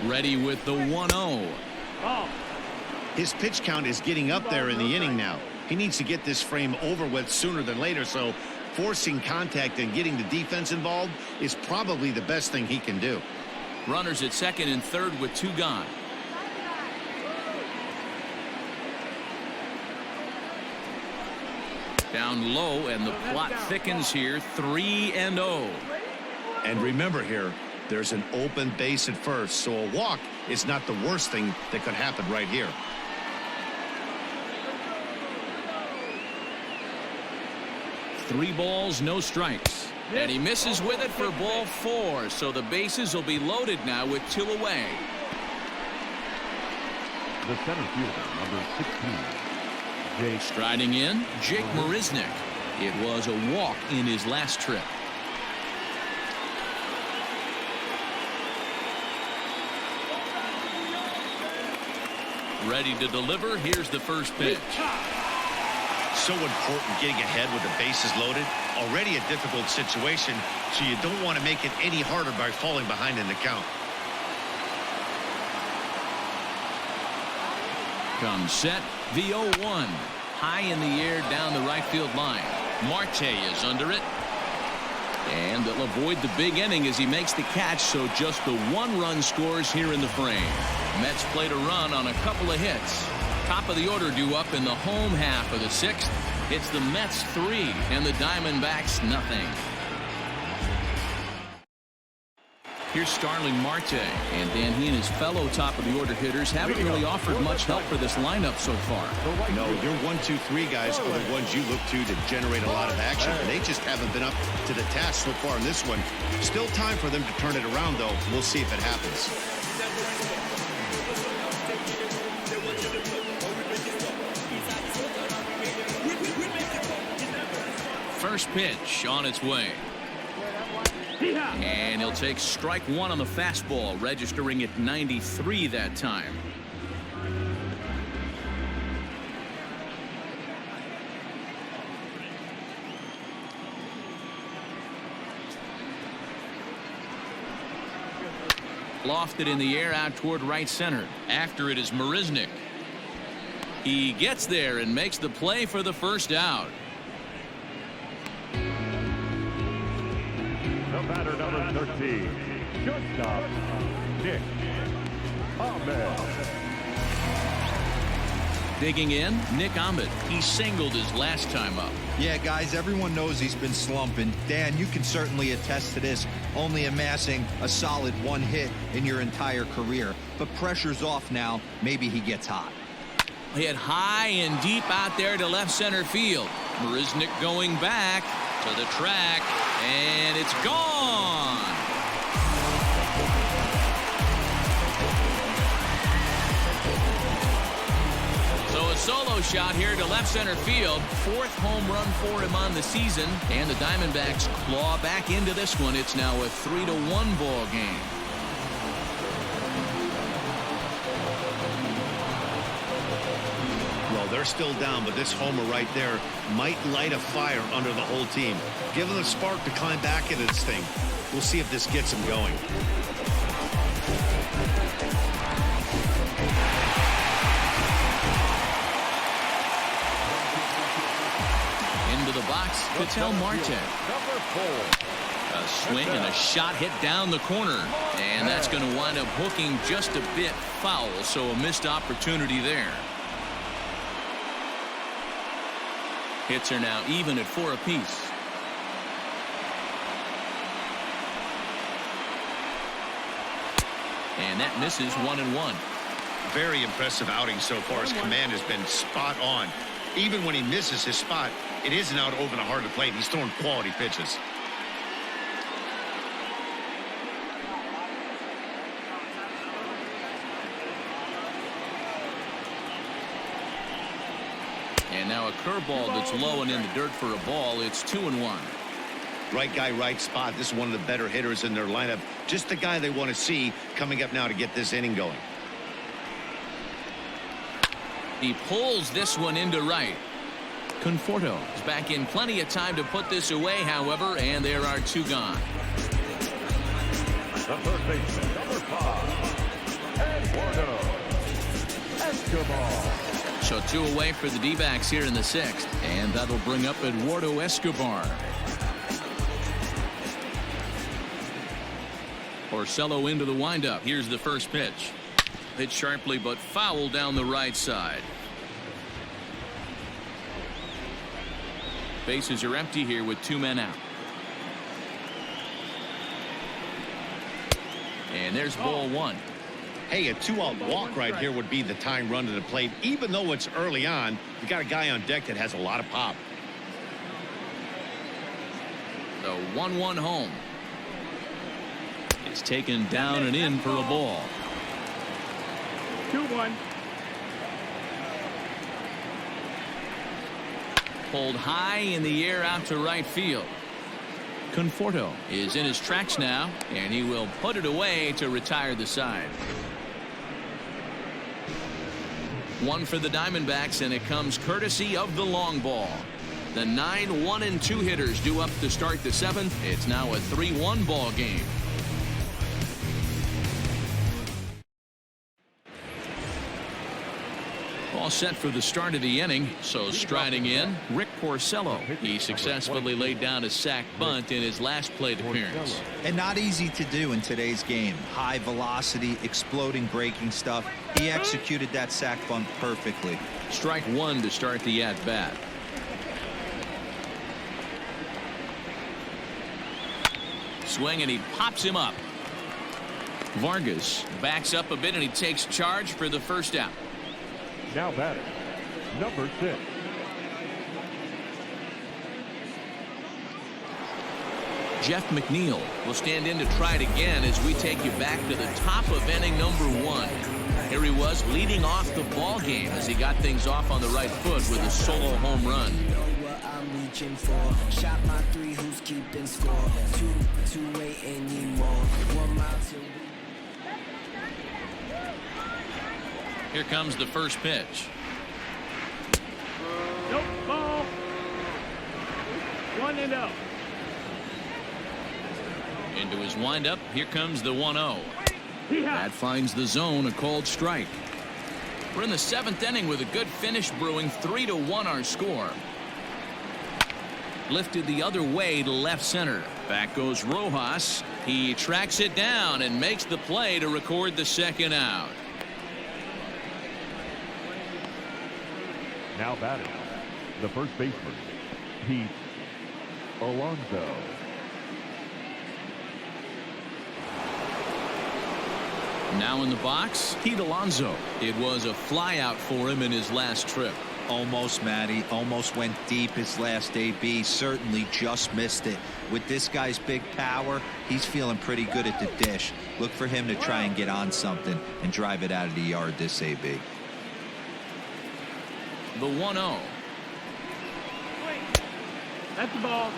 Ready with the 1-0. His pitch count is getting up there in the inning now. He needs to get this frame over with sooner than later, so forcing contact and getting the defense involved is probably the best thing he can do. Runners at 2nd and 3rd with 2 gone. Down low, and the plot thickens here. 3-0. And remember here, there's an open base at first, so a walk is not the worst thing that could happen right here. Three balls, no strikes. And he misses with it for ball 4, so the bases will be loaded now with 2 away. The center fielder, number 16, Jake. Striding in, Jake Marisnick. It was a walk in his last trip. Ready to deliver. Here's the first pitch. So important getting ahead with the bases loaded. Already a difficult situation, so you don't want to make it any harder by falling behind in the count. Comes set. The 0-1. High in the air down the right field line. Marte is under it. And they'll avoid the big inning as he makes the catch, so just the 1 run scores here in the frame. Mets played a run on a couple of hits. Top of the order due up in the home half of the 6th. It's the Mets 3 and the Diamondbacks nothing. Here's Starling Marte, and Dan, he and his fellow top of the order hitters haven't really offered much help for this lineup so far. No, your 1, 2, 3 guys are the ones you look to generate a lot of action, and they just haven't been up to the task so far in this one. Still time for them to turn it around, though. We'll see if it happens. First pitch on its way. And he'll take strike 1 on the fastball, registering at 93 that time. Lofted in the air out toward right center. After it is Marisnick. He gets there and makes the play for the first out. The batter, number 13, shortstop, Nick Ahmed. Digging in, Nick Ahmed. He singled his last time up. Yeah, guys, everyone knows he's been slumping. Dan, you can certainly attest to this, only amassing a solid 1 hit in your entire career. But pressure's off now. Maybe he gets hot. Hit high and deep out there to left center field. Marisnick going back to the track, and it's gone. So a solo shot here to left center field. 4th home run for him on the season, and the Diamondbacks claw back into this one. It's now a 3-1 ball game. Well, they're still down, but this homer right there might light a fire under the whole team. Give them a spark to climb back into this thing. We'll see if this gets them going. Into the box, Ketel Marte. Number 4. A swing and a shot hit down the corner. And that's going to wind up hooking just a bit foul, so a missed opportunity there. Hits are now even at 4 apiece. And that misses 1-1. Very impressive outing so far. His command has been spot on. Even when he misses his spot, it isn't out over the heart of the plate. He's throwing quality pitches. And now a curveball that's low and in the dirt for a ball. It's 2-1. Right guy, right spot. This is one of the better hitters in their lineup. Just the guy they want to see coming up now to get this inning going. He pulls this one into right. Conforto is back in plenty of time to put this away, however, and there are 2 gone. The third baseman, number 5, Eduardo Escobar. So 2 away for the D-backs here in the 6th, and that'll bring up Eduardo Escobar. Porcello into the windup. Here's the first pitch. Hit sharply but foul down the right side. Bases are empty here with 2 men out. And there's ball 1. Hey, a 2-out walk right here would be the tying run to the plate. Even though it's early on, you got a guy on deck that has a lot of pop. The 1-1 home. It's taken down and in for a ball. 2-1. Pulled high in the air out to right field. Conforto is in his tracks now, and he will put it away to retire the side. 1 for the Diamondbacks, and it comes courtesy of the long ball. The 9-1-2 hitters due up to start the 7th. It's now a 3-1 ball game. All set for the start of the inning. So striding in, Rick Porcello. He successfully laid down a sac bunt in his last plate appearance. And not easy to do in today's game. High velocity, exploding breaking stuff. He executed that sac bunt perfectly. Strike 1 to start the at-bat. Swing, and he pops him up. Vargas backs up a bit, and he takes charge for the first out. Now batting, number 6. Jeff McNeil will stand in to try it again as we take you back to the top of inning number 1. Here he was leading off the ball game as he got things off on the right foot with a solo home run. Shot my 3, who's keeping score? 2 ain't anymore. 1 mile till Here comes the first pitch. Nope, ball. 1-0. Into his windup. Here comes the 1-0. That finds the zone, a called strike. We're in the 7th inning with a good finish brewing. 3-1 our score. Lifted the other way to left center. Back goes Rojas. He tracks it down and makes the play to record the second out. Now batting, the first baseman, Pete Alonso. Now in the box, Pete Alonso. It was a flyout for him in his last trip. Almost, Matty. Almost went deep his last AB. Certainly just missed it. With this guy's big power, he's feeling pretty good at the dish. Look for him to try and get on something and drive it out of the yard this AB. The 1-0. That's the ball.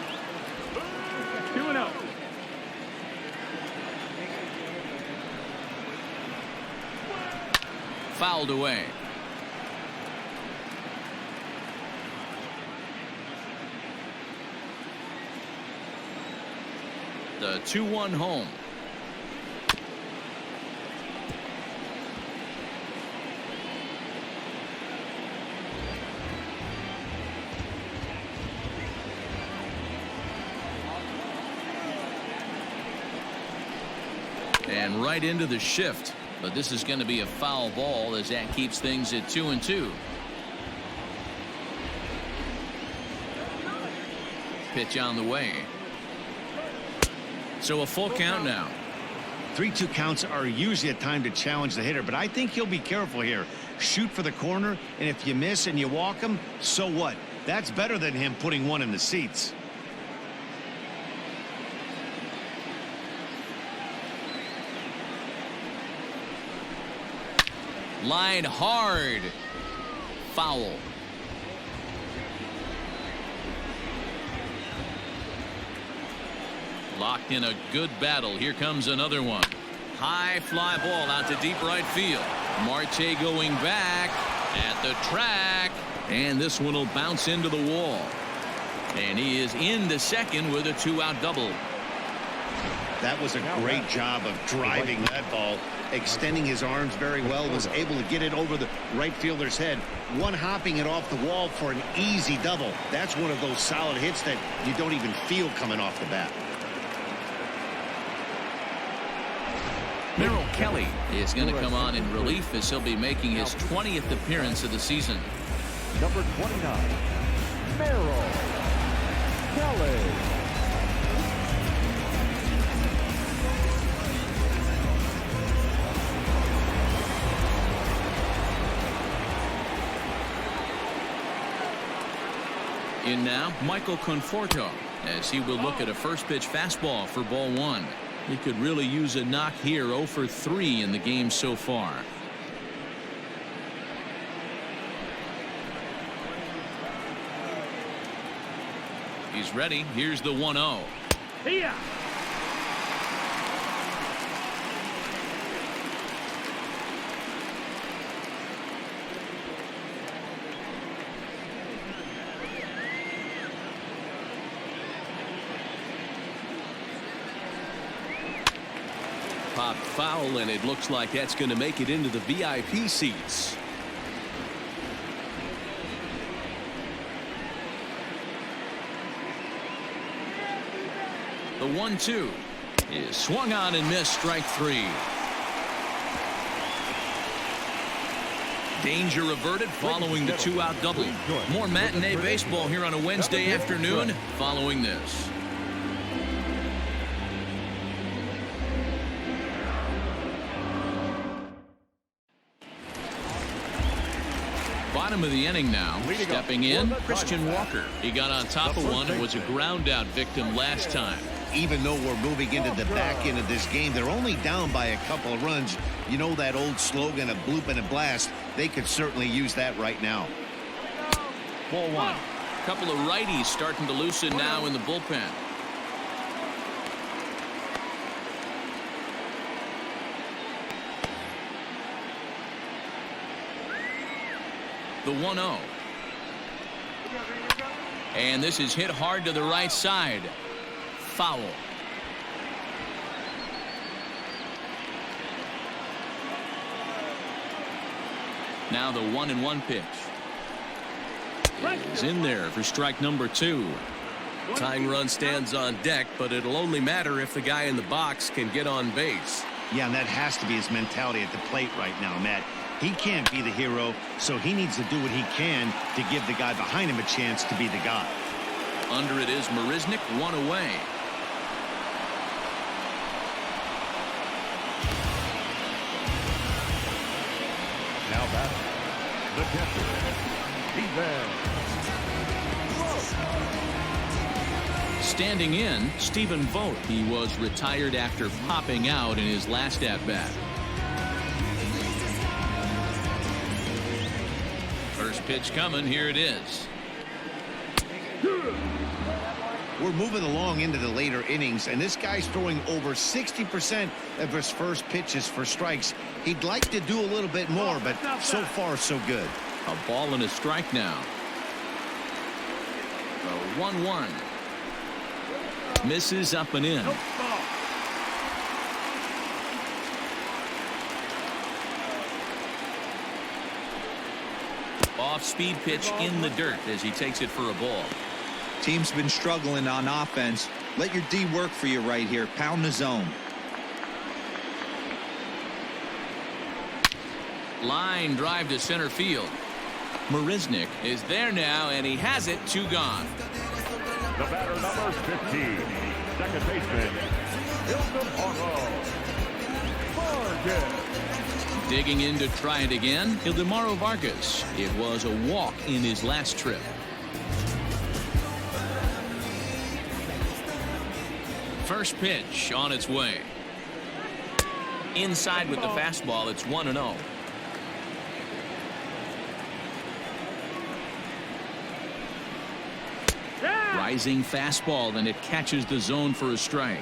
2-0. Fouled away. The 2-1 home. And right into the shift. But this is going to be a foul ball as that keeps things at 2-2. Pitch on the way. So a full count now. 3-2 counts are usually a time to challenge the hitter, but I think he'll be careful here. Shoot for the corner, and if you miss and you walk him, so what? That's better than him putting one in the seats. Line hard. Foul. Locked in a good battle. Here comes another one. High fly ball out to deep right field. Marte going back at the track. And this one will bounce into the wall. And he is into second with a 2-out double. That was a great job of driving that ball, extending his arms very well, was able to get it over the right fielder's head, one hopping it off the wall for an easy double. That's one of those solid hits that you don't even feel coming off the bat. Merrill Kelly is going to come on in relief as he'll be making his 20th appearance of the season. Number 29, Merrill Kelly. In now, Michael Conforto, as he will look at a first pitch fastball for ball one. He could really use a knock here. 0 for 3 in the game so far. He's ready. Here's the 1-0. Here. Popped foul, and it looks like that's going to make it into the VIP seats. The 1-2 is swung on and missed. Strike 3. Danger averted following the 2-out double. More matinee baseball here on a Wednesday afternoon following this. Bottom of the inning now. Stepping in, Christian Walker. He got on top of one and was a ground out victim last time. Even though we're moving into the back end of this game, they're only down by a couple of runs. You know that old slogan, a bloop and a blast. They could certainly use that right now. Ball one. A couple of righties starting to loosen now in the bullpen. The 1-0. And this is hit hard to the right side. Foul. Now the 1-1 pitch is in there for strike number 2. Tying run stands on deck, but it'll only matter if the guy in the box can get on base. Yeah, and that has to be his mentality at the plate right now, Matt. He can't be the hero, so he needs to do what he can to give the guy behind him a chance to be the guy. Under it is Marisnik, 1 away. Now back, the catcher. He's there. Standing in, Stephen Vogt. He was retired after popping out in his last at-bat. First pitch coming. Here it is. We're moving along into the later innings, and this guy's throwing over 60% of his first pitches for strikes. He'd like to do a little bit more, but so far so good. A ball and a strike now. The 1-1. Misses up and in. Off-speed pitch in the dirt as he takes it for a ball. Team's been struggling on offense. Let your D work for you right here. Pound the zone. Line drive to center field. Marisnick is there now, and he has it. 2 gone. The batter, number 15, second baseman, Vargas. Digging in to try it again, Ildemaro Vargas. It was a walk in his last trip. First pitch on its way. Inside with the fastball. It's 1-0. Rising fastball, and it catches the zone for a strike.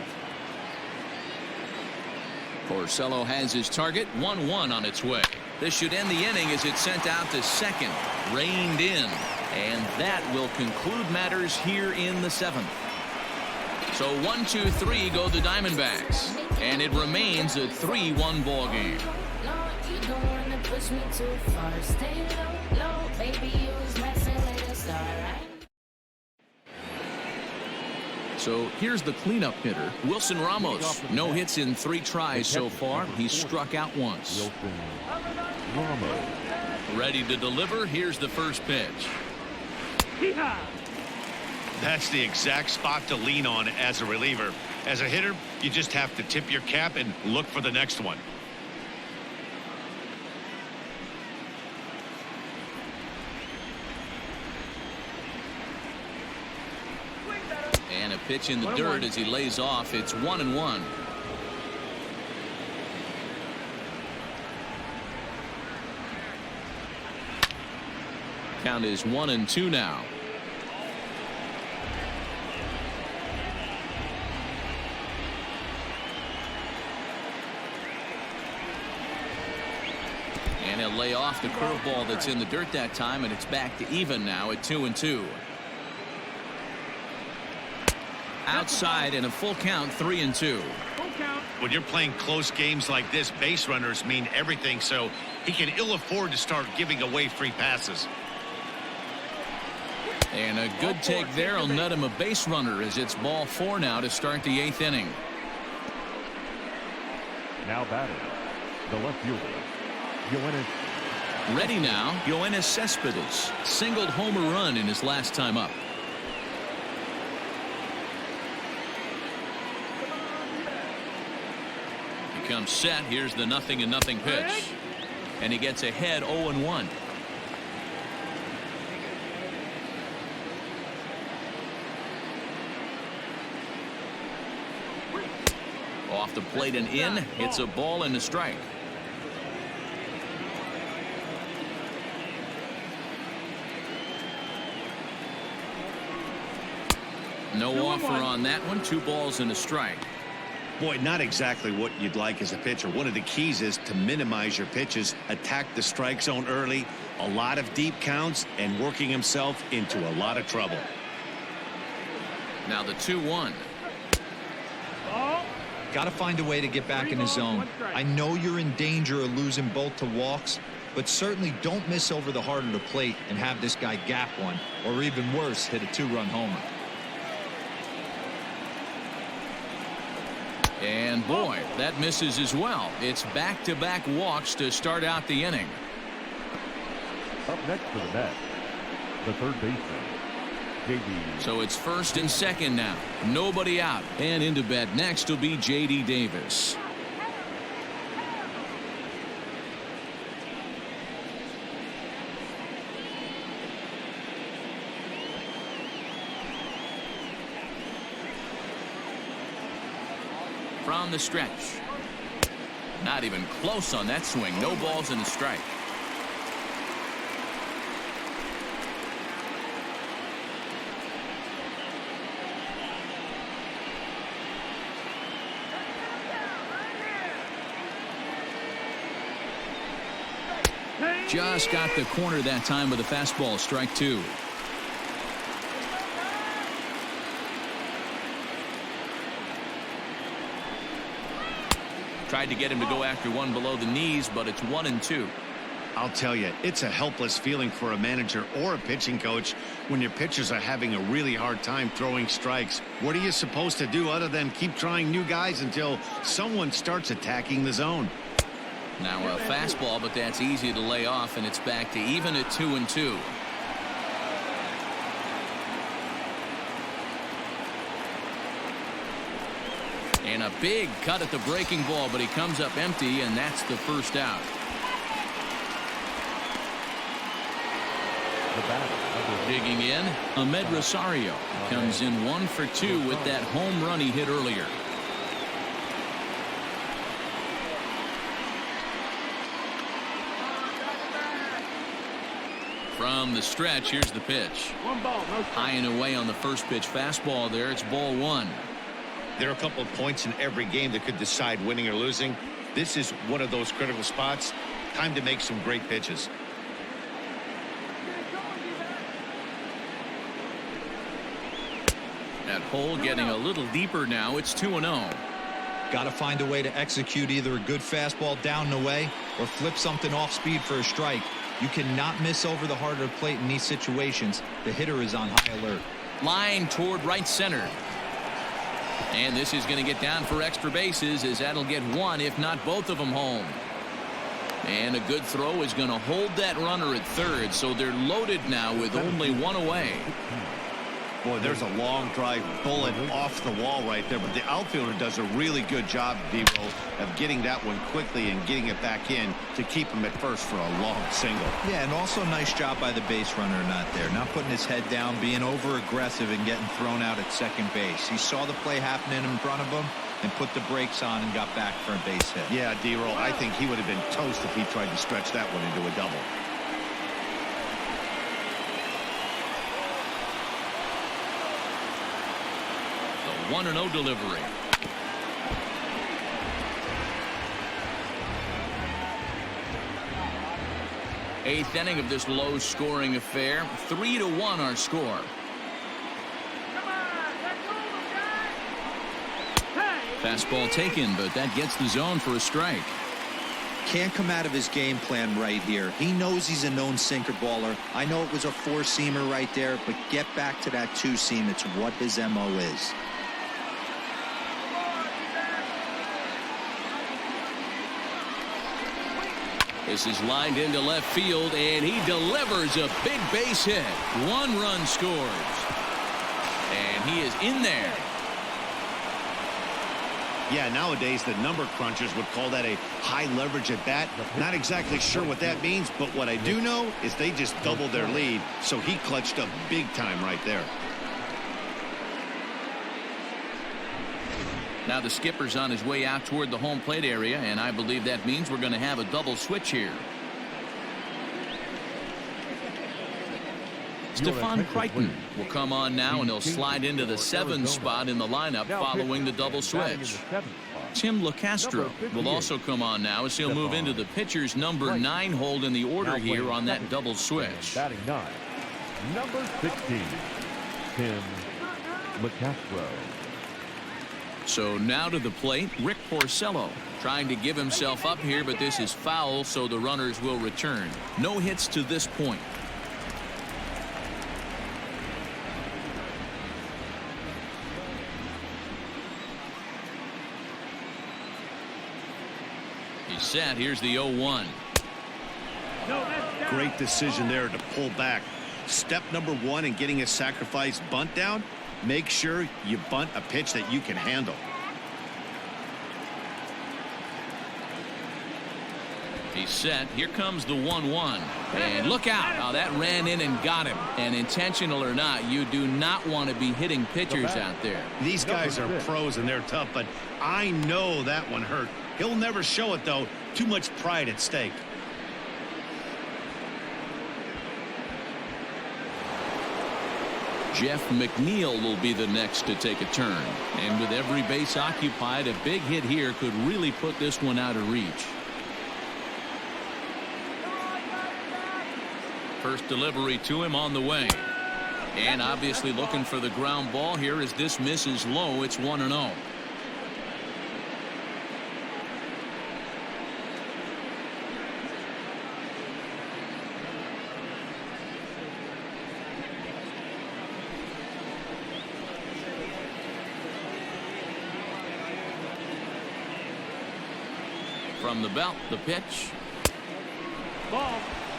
Porcello has his target. 1-1 on its way. This should end the inning as it's sent out to second. Reined in. And that will conclude matters here in the 7th. So 1-2-3 go the Diamondbacks. And it remains a 3-1 ball game. So here's the cleanup hitter, Wilson Ramos. No hits in 3 tries so far. He's struck out once. Wilson Ramos. Ready to deliver. Here's the first pitch. That's the exact spot to lean on as a reliever. As a hitter, you just have to tip your cap and look for the next one. And a pitch in the dirt as he lays off. It's 1-1. Count is 1-2 now. And he'll lay off the curveball that's in the dirt that time, and it's back to even now at 2-2. Outside and a full count, 3-2. When you're playing close games like this, base runners mean everything, so he can ill afford to start giving away free passes. And a good take there will net him a base runner as it's ball 4 now to start the 8th inning. Now batting, the left fielder, Yoenis. Ready now, Yoenis Cespedes singled homer run in his last time up. He comes set. Here's the 0-0 pitch, and he gets ahead 0-1. Off the plate and in. It's a ball and a strike. No offer on that one. 2 balls and a strike. Boy, not exactly what you'd like as a pitcher. One of the keys is to minimize your pitches, attack the strike zone early, a lot of deep counts, and working himself into a lot of trouble. Now the 2-1. Got to find a way to get back in the zone. I know you're in danger of losing both to walks, but certainly don't miss over the heart of the plate and have this guy gap one, or even worse, hit a 2-run homer. And boy, that misses as well. It's back-to-back walks to start out the inning. Up next for the bat, the third baseman, JD. So it's first and second now. Nobody out. And into bat next will be J.D. Davis. From the stretch. Not even close on that swing. No balls and a strike. Just got the corner that time with a fastball. Strike 2. Tried to get him to go after one below the knees, but it's 1-2. I'll tell you, it's a helpless feeling for a manager or a pitching coach when your pitchers are having a really hard time throwing strikes. What are you supposed to do other than keep trying new guys until someone starts attacking the zone? Now a fastball, but that's easy to lay off, and it's back to even at 2-2. And a big cut at the breaking ball, but he comes up empty, and that's the first out. Digging in, Rosario comes in 1 for 2 with that home run he hit earlier. From the stretch, here's the pitch. High and away on the first pitch fastball there. It's ball 1. There are a couple of points in every game that could decide winning or losing. This is one of those critical spots. Time to make some great pitches. That hole getting a little deeper now. It's 2-0. Got to find a way to execute either a good fastball down and away or flip something off speed for a strike. You cannot miss over the heart of the plate in these situations. The hitter is on high alert. Line toward right center. And this is going to get down for extra bases, as that'll get one, if not both of them, home. And a good throw is going to hold that runner at third, so they're loaded now with only one away. Boy, there's a long drive bullet off the wall right there, but the outfielder does a really good job, D-Roll, of getting that one quickly and getting it back in to keep him at first for a long single. Yeah, and also a nice job by the base runner not there, not putting his head down, being over aggressive and getting thrown out at second base. He saw the play happening in front of him and put the brakes on and got back for a base hit. Yeah, D-Roll, I think he would have been toast if he tried to stretch that one into a double. The 1-0 delivery. Eighth inning of this low-scoring affair. 3-1 our score. Fastball taken, but that gets the zone for a strike. Can't come out of his game plan right here. He knows he's a known sinker baller. I know it was a four-seamer right there, but get back to that two-seam. It's what his MO is. This is lined into left field, and he delivers a big base hit. 1 run scores. And he is in there. Yeah, nowadays the number crunchers would call that a high leverage at bat. Not exactly sure what that means, but what I do know is they just doubled their lead, so he clutched up big time right there. Now the skipper's on his way out toward the home plate area, and I believe that means we're going to have a double switch here. Stefan Crichton will come on now, and he'll slide into the 7th spot in the lineup following the double switch. Tim LaCastro will also come on now, as he'll move into the pitcher's number 9 hold in the order here on that double switch. Batting 9, number 16, Tim LaCastro. So now to the plate, Rick Porcello trying to give himself up here, but this is foul, so the runners will return. No hits to this point. He's set. Here's the 0-1. Great decision there to pull back. Step number 1 in getting a sacrifice bunt down. Make sure you bunt a pitch that you can handle. He's set. Here comes the 1-1. And look out. How that ran in and got him. And intentional or not, you do not want to be hitting pitchers out there. These guys are pros and they're tough, but I know that one hurt. He'll never show it, though. Too much pride at stake. Jeff McNeil will be the next to take a turn. And with every base occupied, a big hit here could really put this one out of reach. First delivery to him on the way. And obviously looking for the ground ball here as this misses low. It's 1-0. From the belt, the pitch. Ball.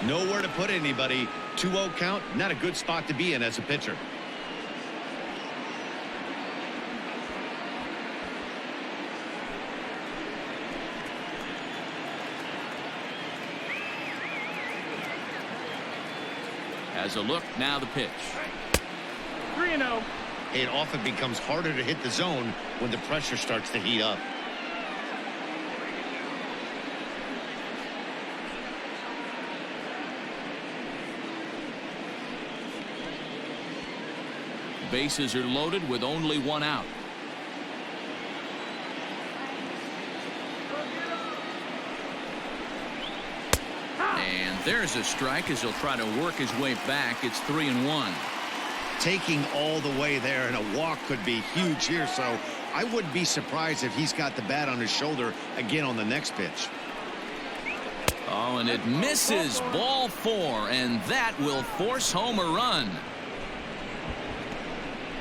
Nowhere to put anybody. 2-0 count, not a good spot to be in as a pitcher. Has a look, now the pitch. 3-0. It often becomes harder to hit the zone when the pressure starts to heat up. Bases are loaded with only one out. And there's a strike as he'll try to work his way back. It's 3-1. Taking all the way there, and a walk could be huge here, so I wouldn't be surprised if he's got the bat on his shoulder again on the next pitch. Oh, and it misses. Ball 4, and that will force home a run.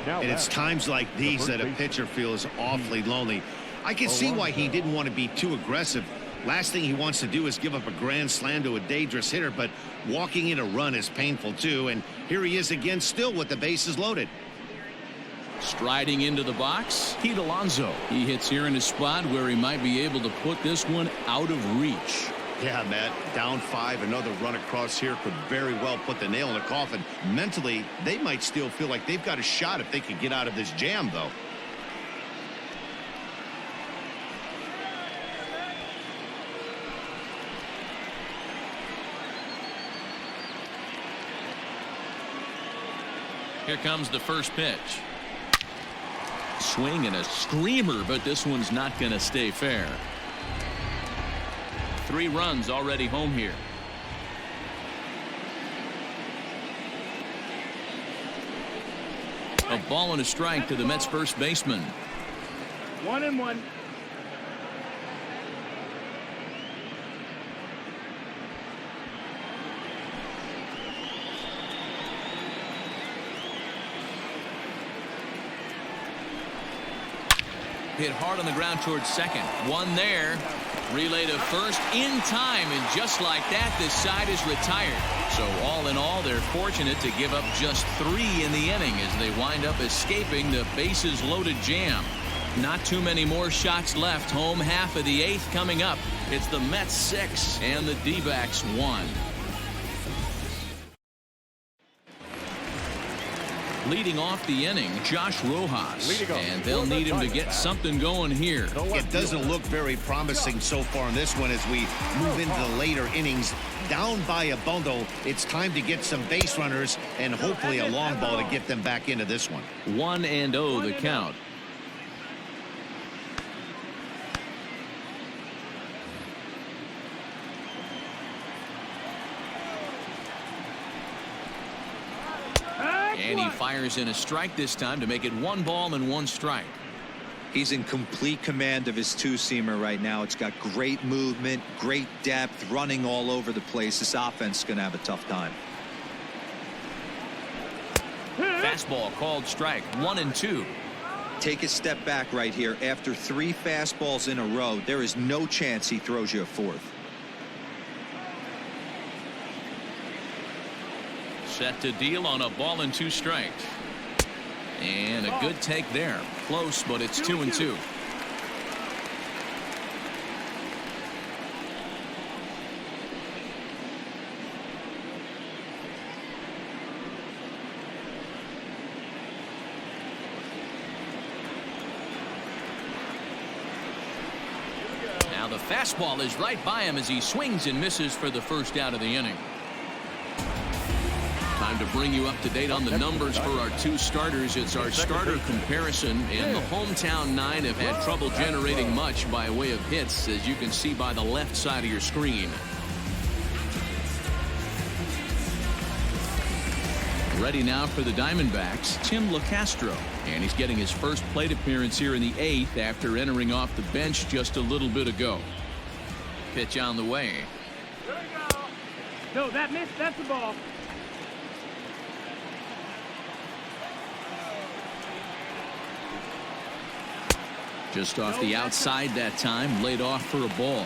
And it's times like these that a pitcher feels awfully lonely. I can see why he didn't want to be too aggressive. Last thing he wants to do is give up a grand slam to a dangerous hitter, but walking in a run is painful too. And here he is again, still with the bases loaded. Striding into the box, Pete Alonso. He hits here in a spot where he might be able to put this one out of reach. Yeah, Matt, down 5, another run across here could very well put the nail in the coffin. Mentally, they might still feel like they've got a shot if they could get out of this jam, though. Here comes the first pitch. Swing and a screamer, but this one's not going to stay fair. 3 runs already home here. A ball and a strike to the Mets first baseman. 1-1. Hit hard on the ground towards second. One there. Relay to first in time, and just like that, this side is retired. So all in all, they're fortunate to give up just 3 in the inning as they wind up escaping the bases loaded jam. Not too many more shots left. Home half of the 8th coming up. It's the Mets 6 and the D-backs 1. Leading off the inning, Josh Rojas, and they'll need him to get something going here. It doesn't look very promising so far in this one as we move into the later innings. Down by a bundle, it's time to get some base runners and hopefully a long ball to get them back into this one. 1-0 the count. And he fires in a strike this time to make it 1 ball and 1 strike. He's in complete command of his 2-seamer right now. It's got great movement, great depth, running all over the place. This offense is going to have a tough time. Fastball called strike. 1-2. Take a step back right here. After 3 fastballs in a row, there is no chance he throws you a 4th. Set to deal on a ball and 2 strikes. And a good take there. Close, but it's 2-2. Now the fastball is right by him as he swings and misses for the first out of the inning. Time to bring you up to date on the numbers for our 2 starters. It's our starter comparison, and the hometown 9 have had trouble generating much by way of hits, as you can see by the left side of your screen. Ready now for the Diamondbacks, Tim LaCastro, and he's getting his first plate appearance here in the 8th after entering off the bench just a little bit ago. Pitch on the way. There we go. No, that missed. That's the ball. Just off the outside that time, laid off for a ball.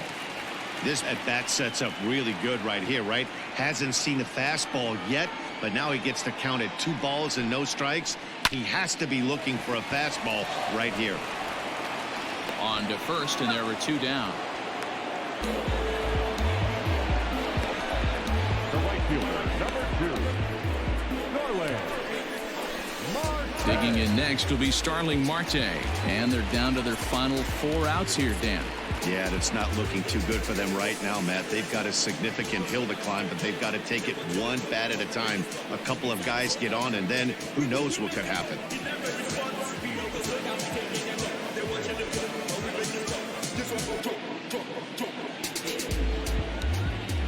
This at-bat sets up really good right here, right? Hasn't seen a fastball yet, but now he gets to count at 2 balls and no strikes. He has to be looking for a fastball right here. On to first, and there were 2 down. The right fielder, number 2, Norway. Digging in next will be Starling Marte, and they're down to their final 4 outs here, Dan. Yeah, that's not looking too good for them right now, Matt. They've got a significant hill to climb, but they've got to take it one bat at a time. A couple of guys get on, and then who knows what could happen.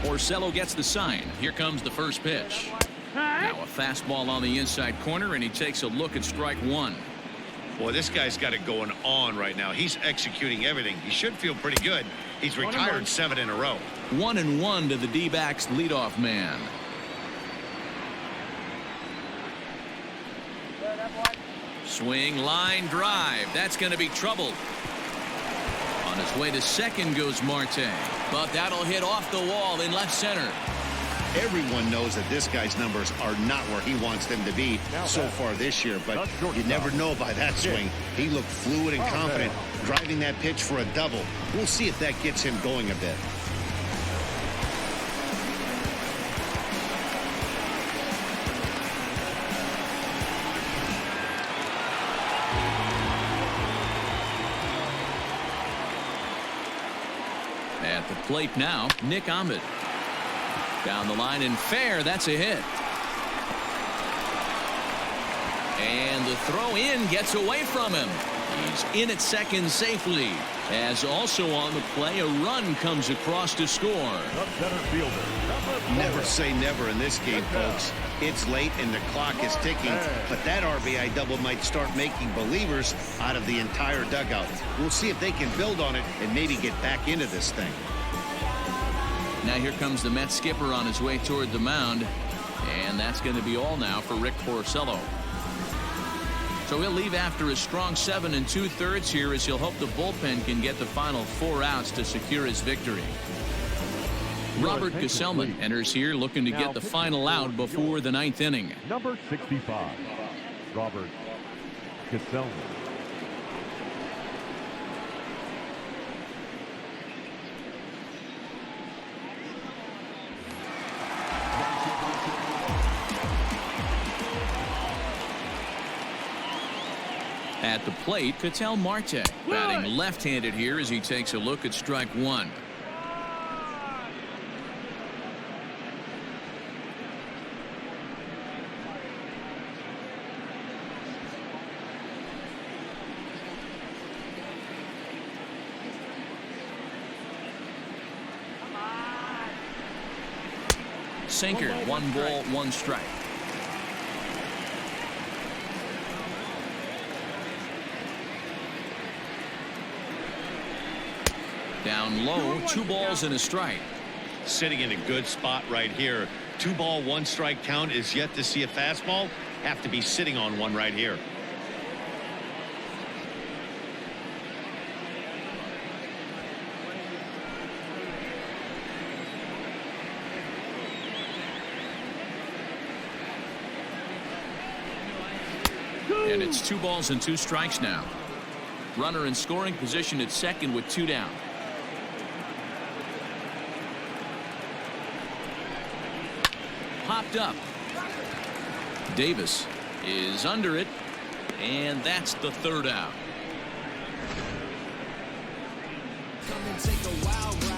Porcello gets the sign. Here comes the first pitch. Now a fastball on the inside corner, and he takes a look at strike 1. Boy, this guy's got it going on right now. He's executing everything. He should feel pretty good. He's retired 7 in a row. 1-1 to the D-backs leadoff man. Swing, line, drive. That's going to be trouble. On his way to second goes Marte, but that'll hit off the wall in left center. Everyone knows that this guy's numbers are not where he wants them to be so far this year, but you never know by that swing. He looked fluid and confident, driving that pitch for a double. We'll see if that gets him going a bit. At the plate now, Nick Ahmed. Down the line and fair. That's a hit. And the throw in gets away from him. He's in at second safely. As also on the play, a run comes across to score. The center fielder, Never say never in this game, folks. It's late and the clock is ticking, but that RBI double might start making believers out of the entire dugout. We'll see if they can build on it and maybe get back into this thing. Now here comes the Mets skipper on his way toward the mound, and that's going to be all now for Rick Porcello. So he'll leave after a strong 7 2/3 here, as he'll hope the bullpen can get the final 4 outs to secure his victory. Robert Gesellman enters here looking to get the final out before the 9th inning. number 65, Robert Gesellman. At the plate, Ketel Marte, batting left-handed here as he takes a look at strike 1. Sinker, 1 ball, 1 strike. Down low, 2 balls and a strike. Sitting in a good spot right here. 2 ball, 1 strike count is yet to see a fastball. Have to be sitting on one right here. And it's 2 balls and 2 strikes now. Runner in scoring position at second with 2 down. Popped up. Davis is under it, and that's the 3rd out.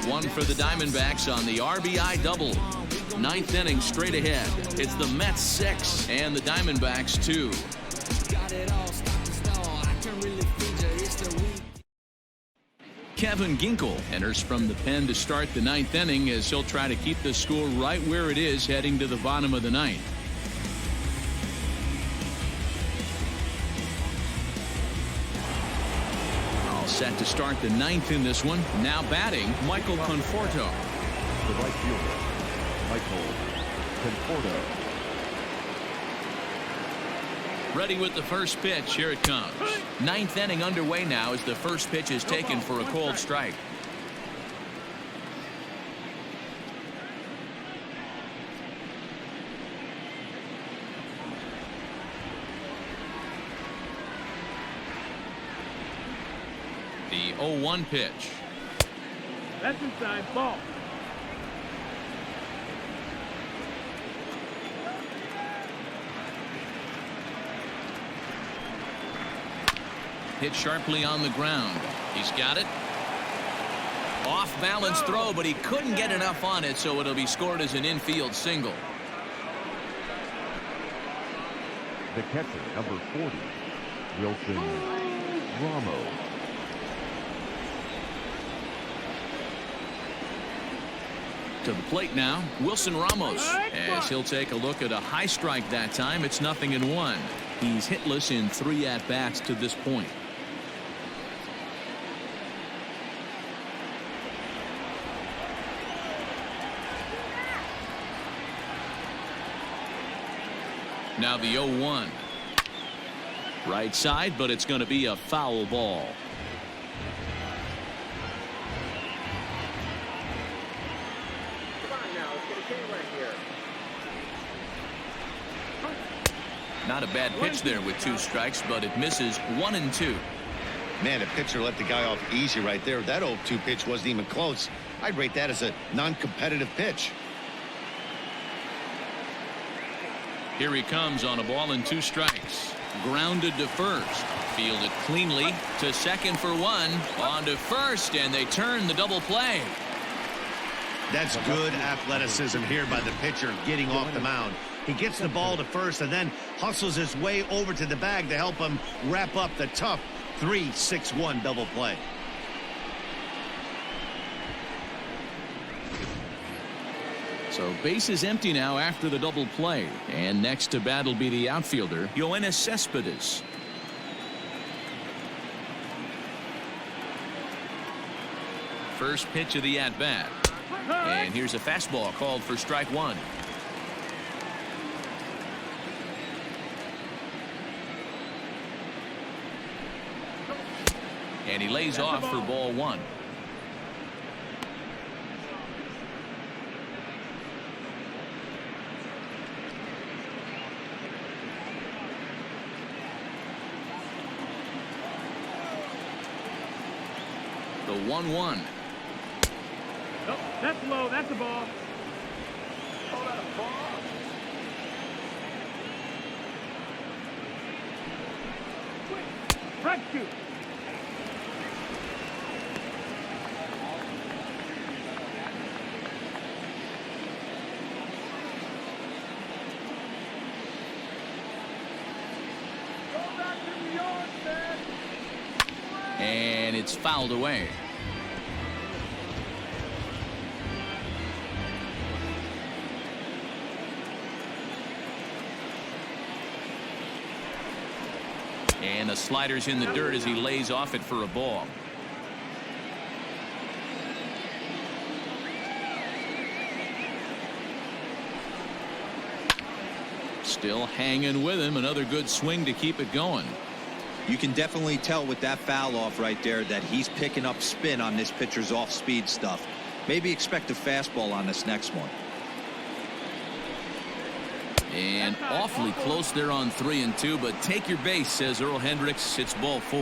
1 for the Diamondbacks on the RBI double. 9th inning straight ahead. It's the Mets 6 and the Diamondbacks 2. Kevin Ginkel enters from the pen to start the 9th inning, as he'll try to keep the score right where it is heading to the bottom of the 9th. All set to start the 9th in this one. Now batting, Michael Conforto. The right fielder, Michael Conforto. Ready with the first pitch. Here it comes. 9th inning underway now as the first pitch is taken for a cold strike. The 0-1 pitch. That's inside, ball. Hit sharply on the ground. He's got it. Off balance throw, but he couldn't get enough on it, so it'll be scored as an infield single. The catcher, number 40, Wilson Ramos. To the plate now, Wilson Ramos, as he'll take a look at a high strike that time. It's 0-1. He's hitless in 3 at-bats to this point. Now the 0-1. Right side, but it's going to be a foul ball. Not a bad pitch there with 2 strikes, but it misses 1 and 2. Man, the pitcher let the guy off easy right there. That 0-2 pitch wasn't even close. I'd rate that as a non-competitive pitch. Here he comes on a ball and 2 strikes. Grounded to first. Fielded cleanly to second for 1. On to first, and they turn the double play. That's good athleticism here by the pitcher getting off the mound. He gets the ball to first and then hustles his way over to the bag to help him wrap up the tough 3-6-1 double play. So base is empty now after the double play. And next to bat will be the outfielder, Yoenis Cespedes. First pitch of the at-bat. And here's a fastball called for strike 1. And he lays off for ball 1. The 1-1. Nope, that's low. That's a ball. Front shoot. And it's fouled away. And the slider's in the dirt as he lays off it for a ball. Still hanging with him. Another good swing to keep it going. You can definitely tell with that foul off right there that he's picking up spin on this pitcher's off-speed stuff. Maybe expect a fastball on this next one. And awfully close there on 3-2, but take your base, says Earl Hendricks. It's ball 4.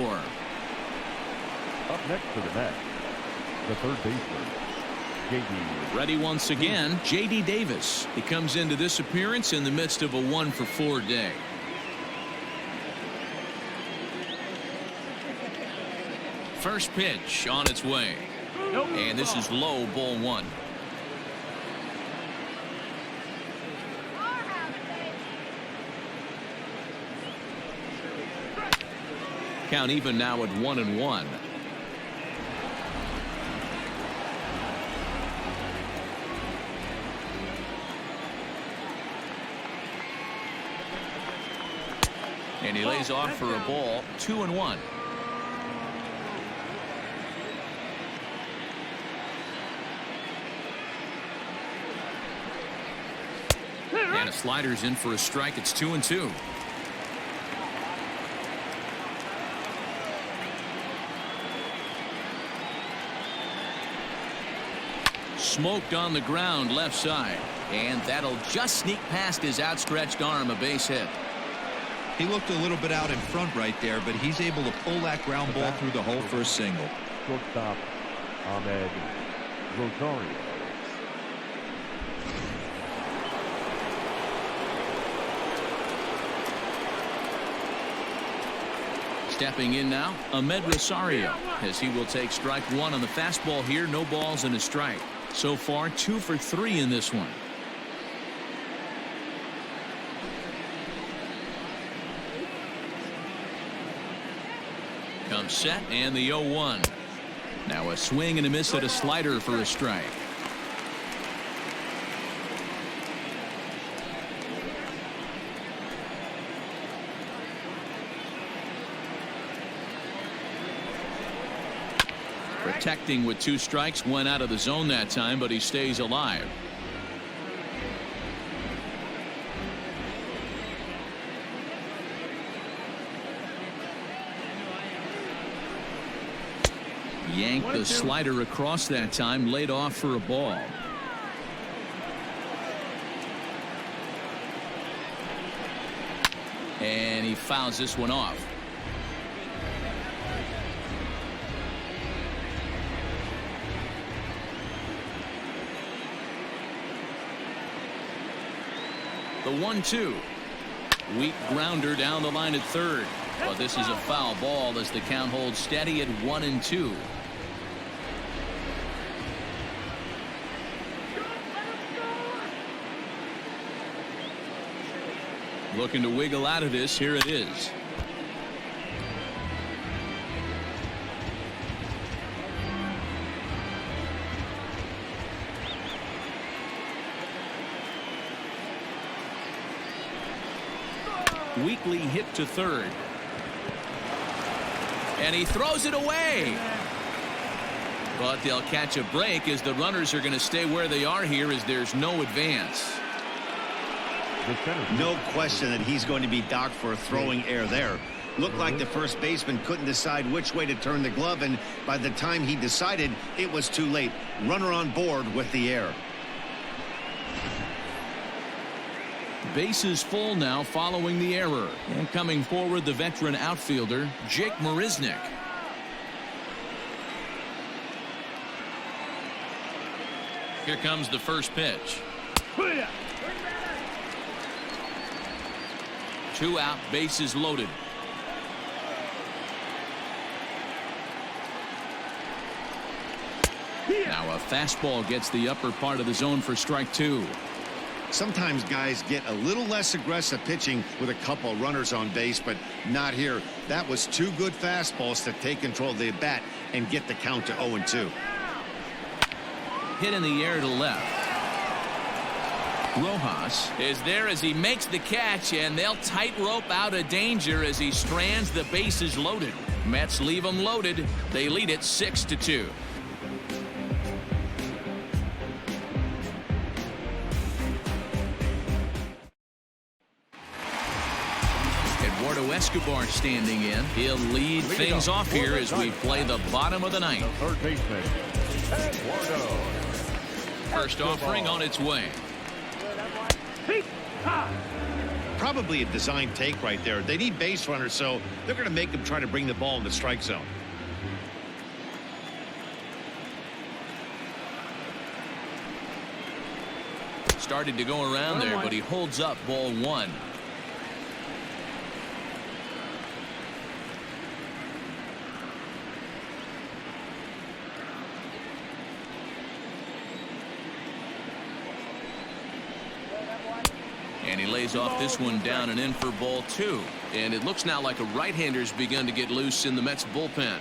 Up next for the bat, the third baseman, J.D. Ready once again, J.D. Davis. He comes into this appearance in the midst of a 1-for-4 day. First pitch on its way. And this is low, ball 1. Count even now at 1-1. And he lays off for a ball. 2-1. And a slider's in for a strike. It's 2-2. Smoked on the ground left side, and that'll just sneak past his outstretched arm. A base hit. He looked a little bit out in front right there, but he's able to pull that ground ball through the hole for a single. Shortstop, Ahmed Rosario. Stepping in now, Ahmed Rosario, as he will take strike one on the fastball here. No balls and a strike. So far, 2 for 3 in this one. Comes set and the 0-1. Now a swing and a miss at a slider for a strike. Protecting with 2 strikes, went out of the zone that time, but he stays alive. Yanked the slider across that time, laid off for a ball. And he fouls this one off. The 1-2. Weak grounder down the line at third. But this is a foul ball as the count holds steady at 1-2. Looking to wiggle out of this. Here it is. Weakly hit to third. And he throws it away. But they'll catch a break as the runners are going to stay where they are here as there's no advance. No question that he's going to be docked for a throwing error there. Looked like the first baseman couldn't decide which way to turn the glove, and by the time he decided, it was too late. Runner on board with the error. Bases full now following the error. And coming forward, the veteran outfielder, Jake Marisnick. Here comes the first pitch. 2 out, bases loaded. Now a fastball gets the upper part of the zone for strike 2. Sometimes guys get a little less aggressive pitching with a couple runners on base, but not here. That was 2 good fastballs to take control of the bat and get the count to 0-2. Hit in the air to left. Rojas is there as he makes the catch, and they'll tightrope out of danger as he strands the bases loaded. Mets leave them loaded. They lead it 6-2. Eduardo Escobar standing in. He'll lead things off here as we play the bottom of the ninth. Third baseman, Eduardo. First offering on its way. Probably a design take right there. They need base runners, so they're going to make them try to bring the ball in the strike zone. Started to go around there, but he holds up ball 1. And he lays off this one down and in for ball 2. And it looks now like a right-hander's begun to get loose in the Mets bullpen.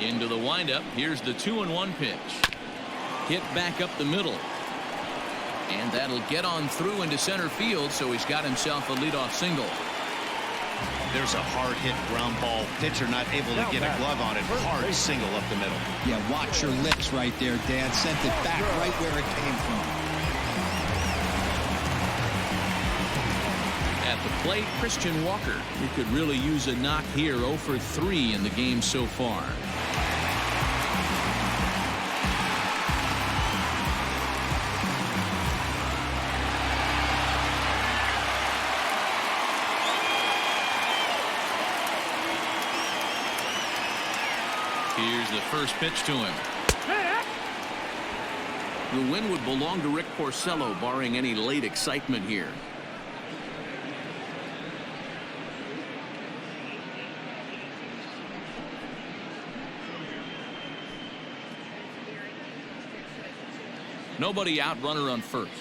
Into the windup. Here's the 2-1 pitch. Hit back up the middle. And that'll get on through into center field, so he's got himself a leadoff single. There's a hard hit ground ball. Pitcher not able to get a glove on it. Hard single up the middle. Yeah, watch your lips right there, Dan. Sent it back right where it came from. At the plate, Christian Walker. He could really use a knock here. 0 for 3 in the game so far. first pitch to him. The win would belong to Rick Porcello, barring any late excitement here. Nobody out, runner on first.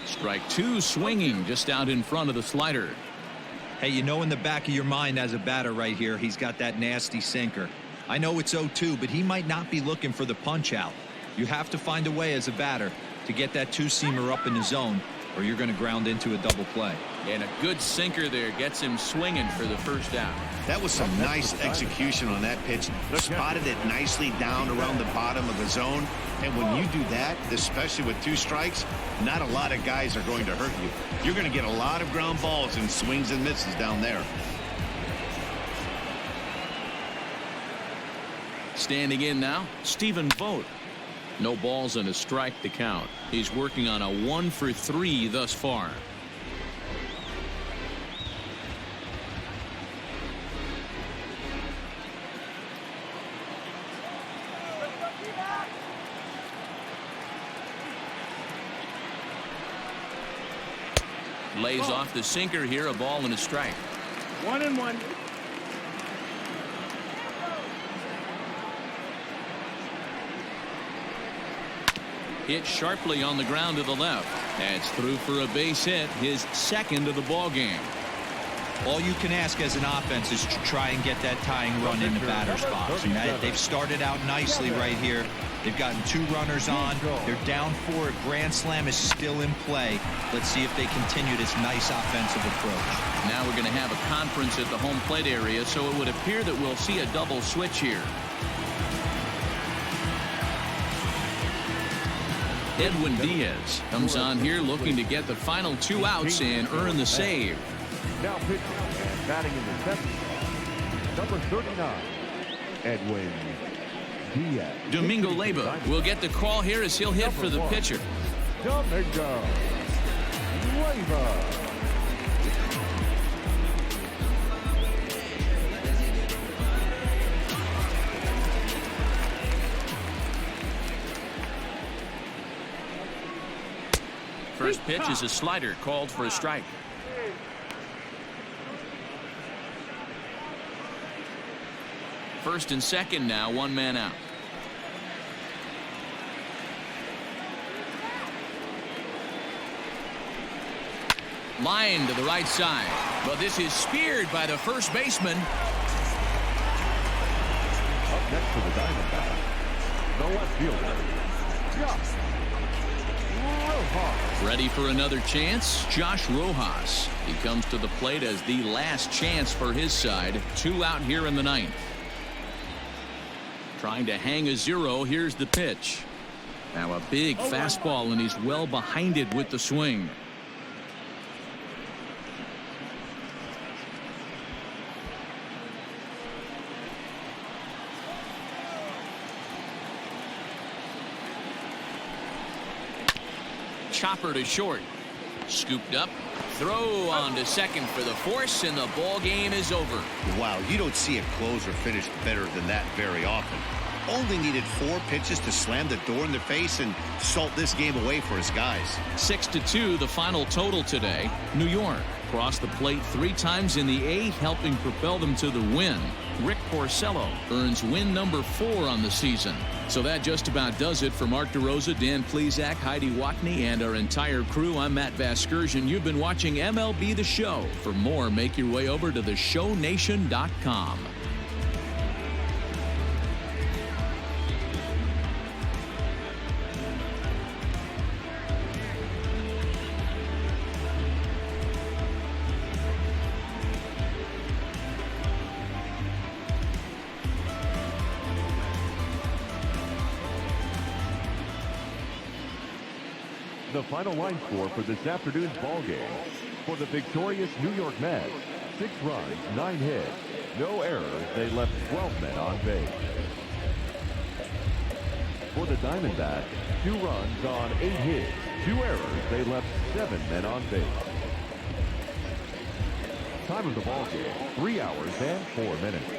Strike two, swinging just out in front of the slider. Hey, you know in the back of your mind as a batter right here, he's got that nasty sinker. I know it's 0-2, but he might not be looking for the punch out. You have to find a way as a batter to get that two-seamer up in the zone, or you're going to ground into a double play. And a good sinker there gets him swinging for the first out. That was some nice execution on that pitch. Spotted it nicely down around the bottom of the zone. And when you do that, especially with two strikes, not a lot of guys are going to hurt you. You're going to get a lot of ground balls and swings and misses down there. Standing in now, Stephen Vogt. No balls and a strike to count. He's working on a 1-for-3 thus far. Lays off the sinker here, a ball and a strike. 1-1. Hit sharply on the ground to the left. That's through for a base hit, his second of the ball game. All you can ask as an offense is to try and get that tying run in the batter's box. And they've started out nicely right here. They've gotten two runners on. They're down 4. A grand slam is still in play. Let's see if they continue this nice offensive approach. Now we're going to have a conference at the home plate area, so it would appear that we'll see a double switch here. Edwin Diaz comes on here looking to get the final 2 outs and earn the save. Now pitching and batting in the 7th, number 39, Edwin Diaz. Domingo Leyba will get the call here as he'll hit for the pitcher. Domingo Leyba. First pitch is a slider called for a strike. First and second now, 1 man out. Line to the right side, but this is speared by the first baseman. Up next for the Diamondbacks, the left fielder, Josh Rojas. Ready for another chance? Josh Rojas. He comes to the plate as the last chance for his side. 2 out here in the 9th. Trying to hang a 0. Here's the pitch. Now a big fastball, and he's well behind it with the swing. Chopper to short. Scooped up. Throw on to second for the force, and the ball game is over. Wow, you don't see a closer finish better than that very often. Only needed 4 pitches to slam the door in their face and salt this game away for his guys. 6-2 the final total today. New York crossed the plate 3 times in the 8th, helping propel them to the win. Rick Porcello earns win number 4 on the season. So that just about does it for Mark DeRosa, Dan Plesac, Heidi Watney, and our entire crew. I'm Matt Vasgersian. You've been watching MLB The Show. For more, make your way over to theshownation.com. The final line score for this afternoon's ball game. For the victorious New York Mets, 6 runs, 9 hits, no errors. They left 12 men on base. For the Diamondbacks, 2 runs on 8 hits, 2 errors. They left 7 men on base. Time of the ball game, 3 hours and 4 minutes.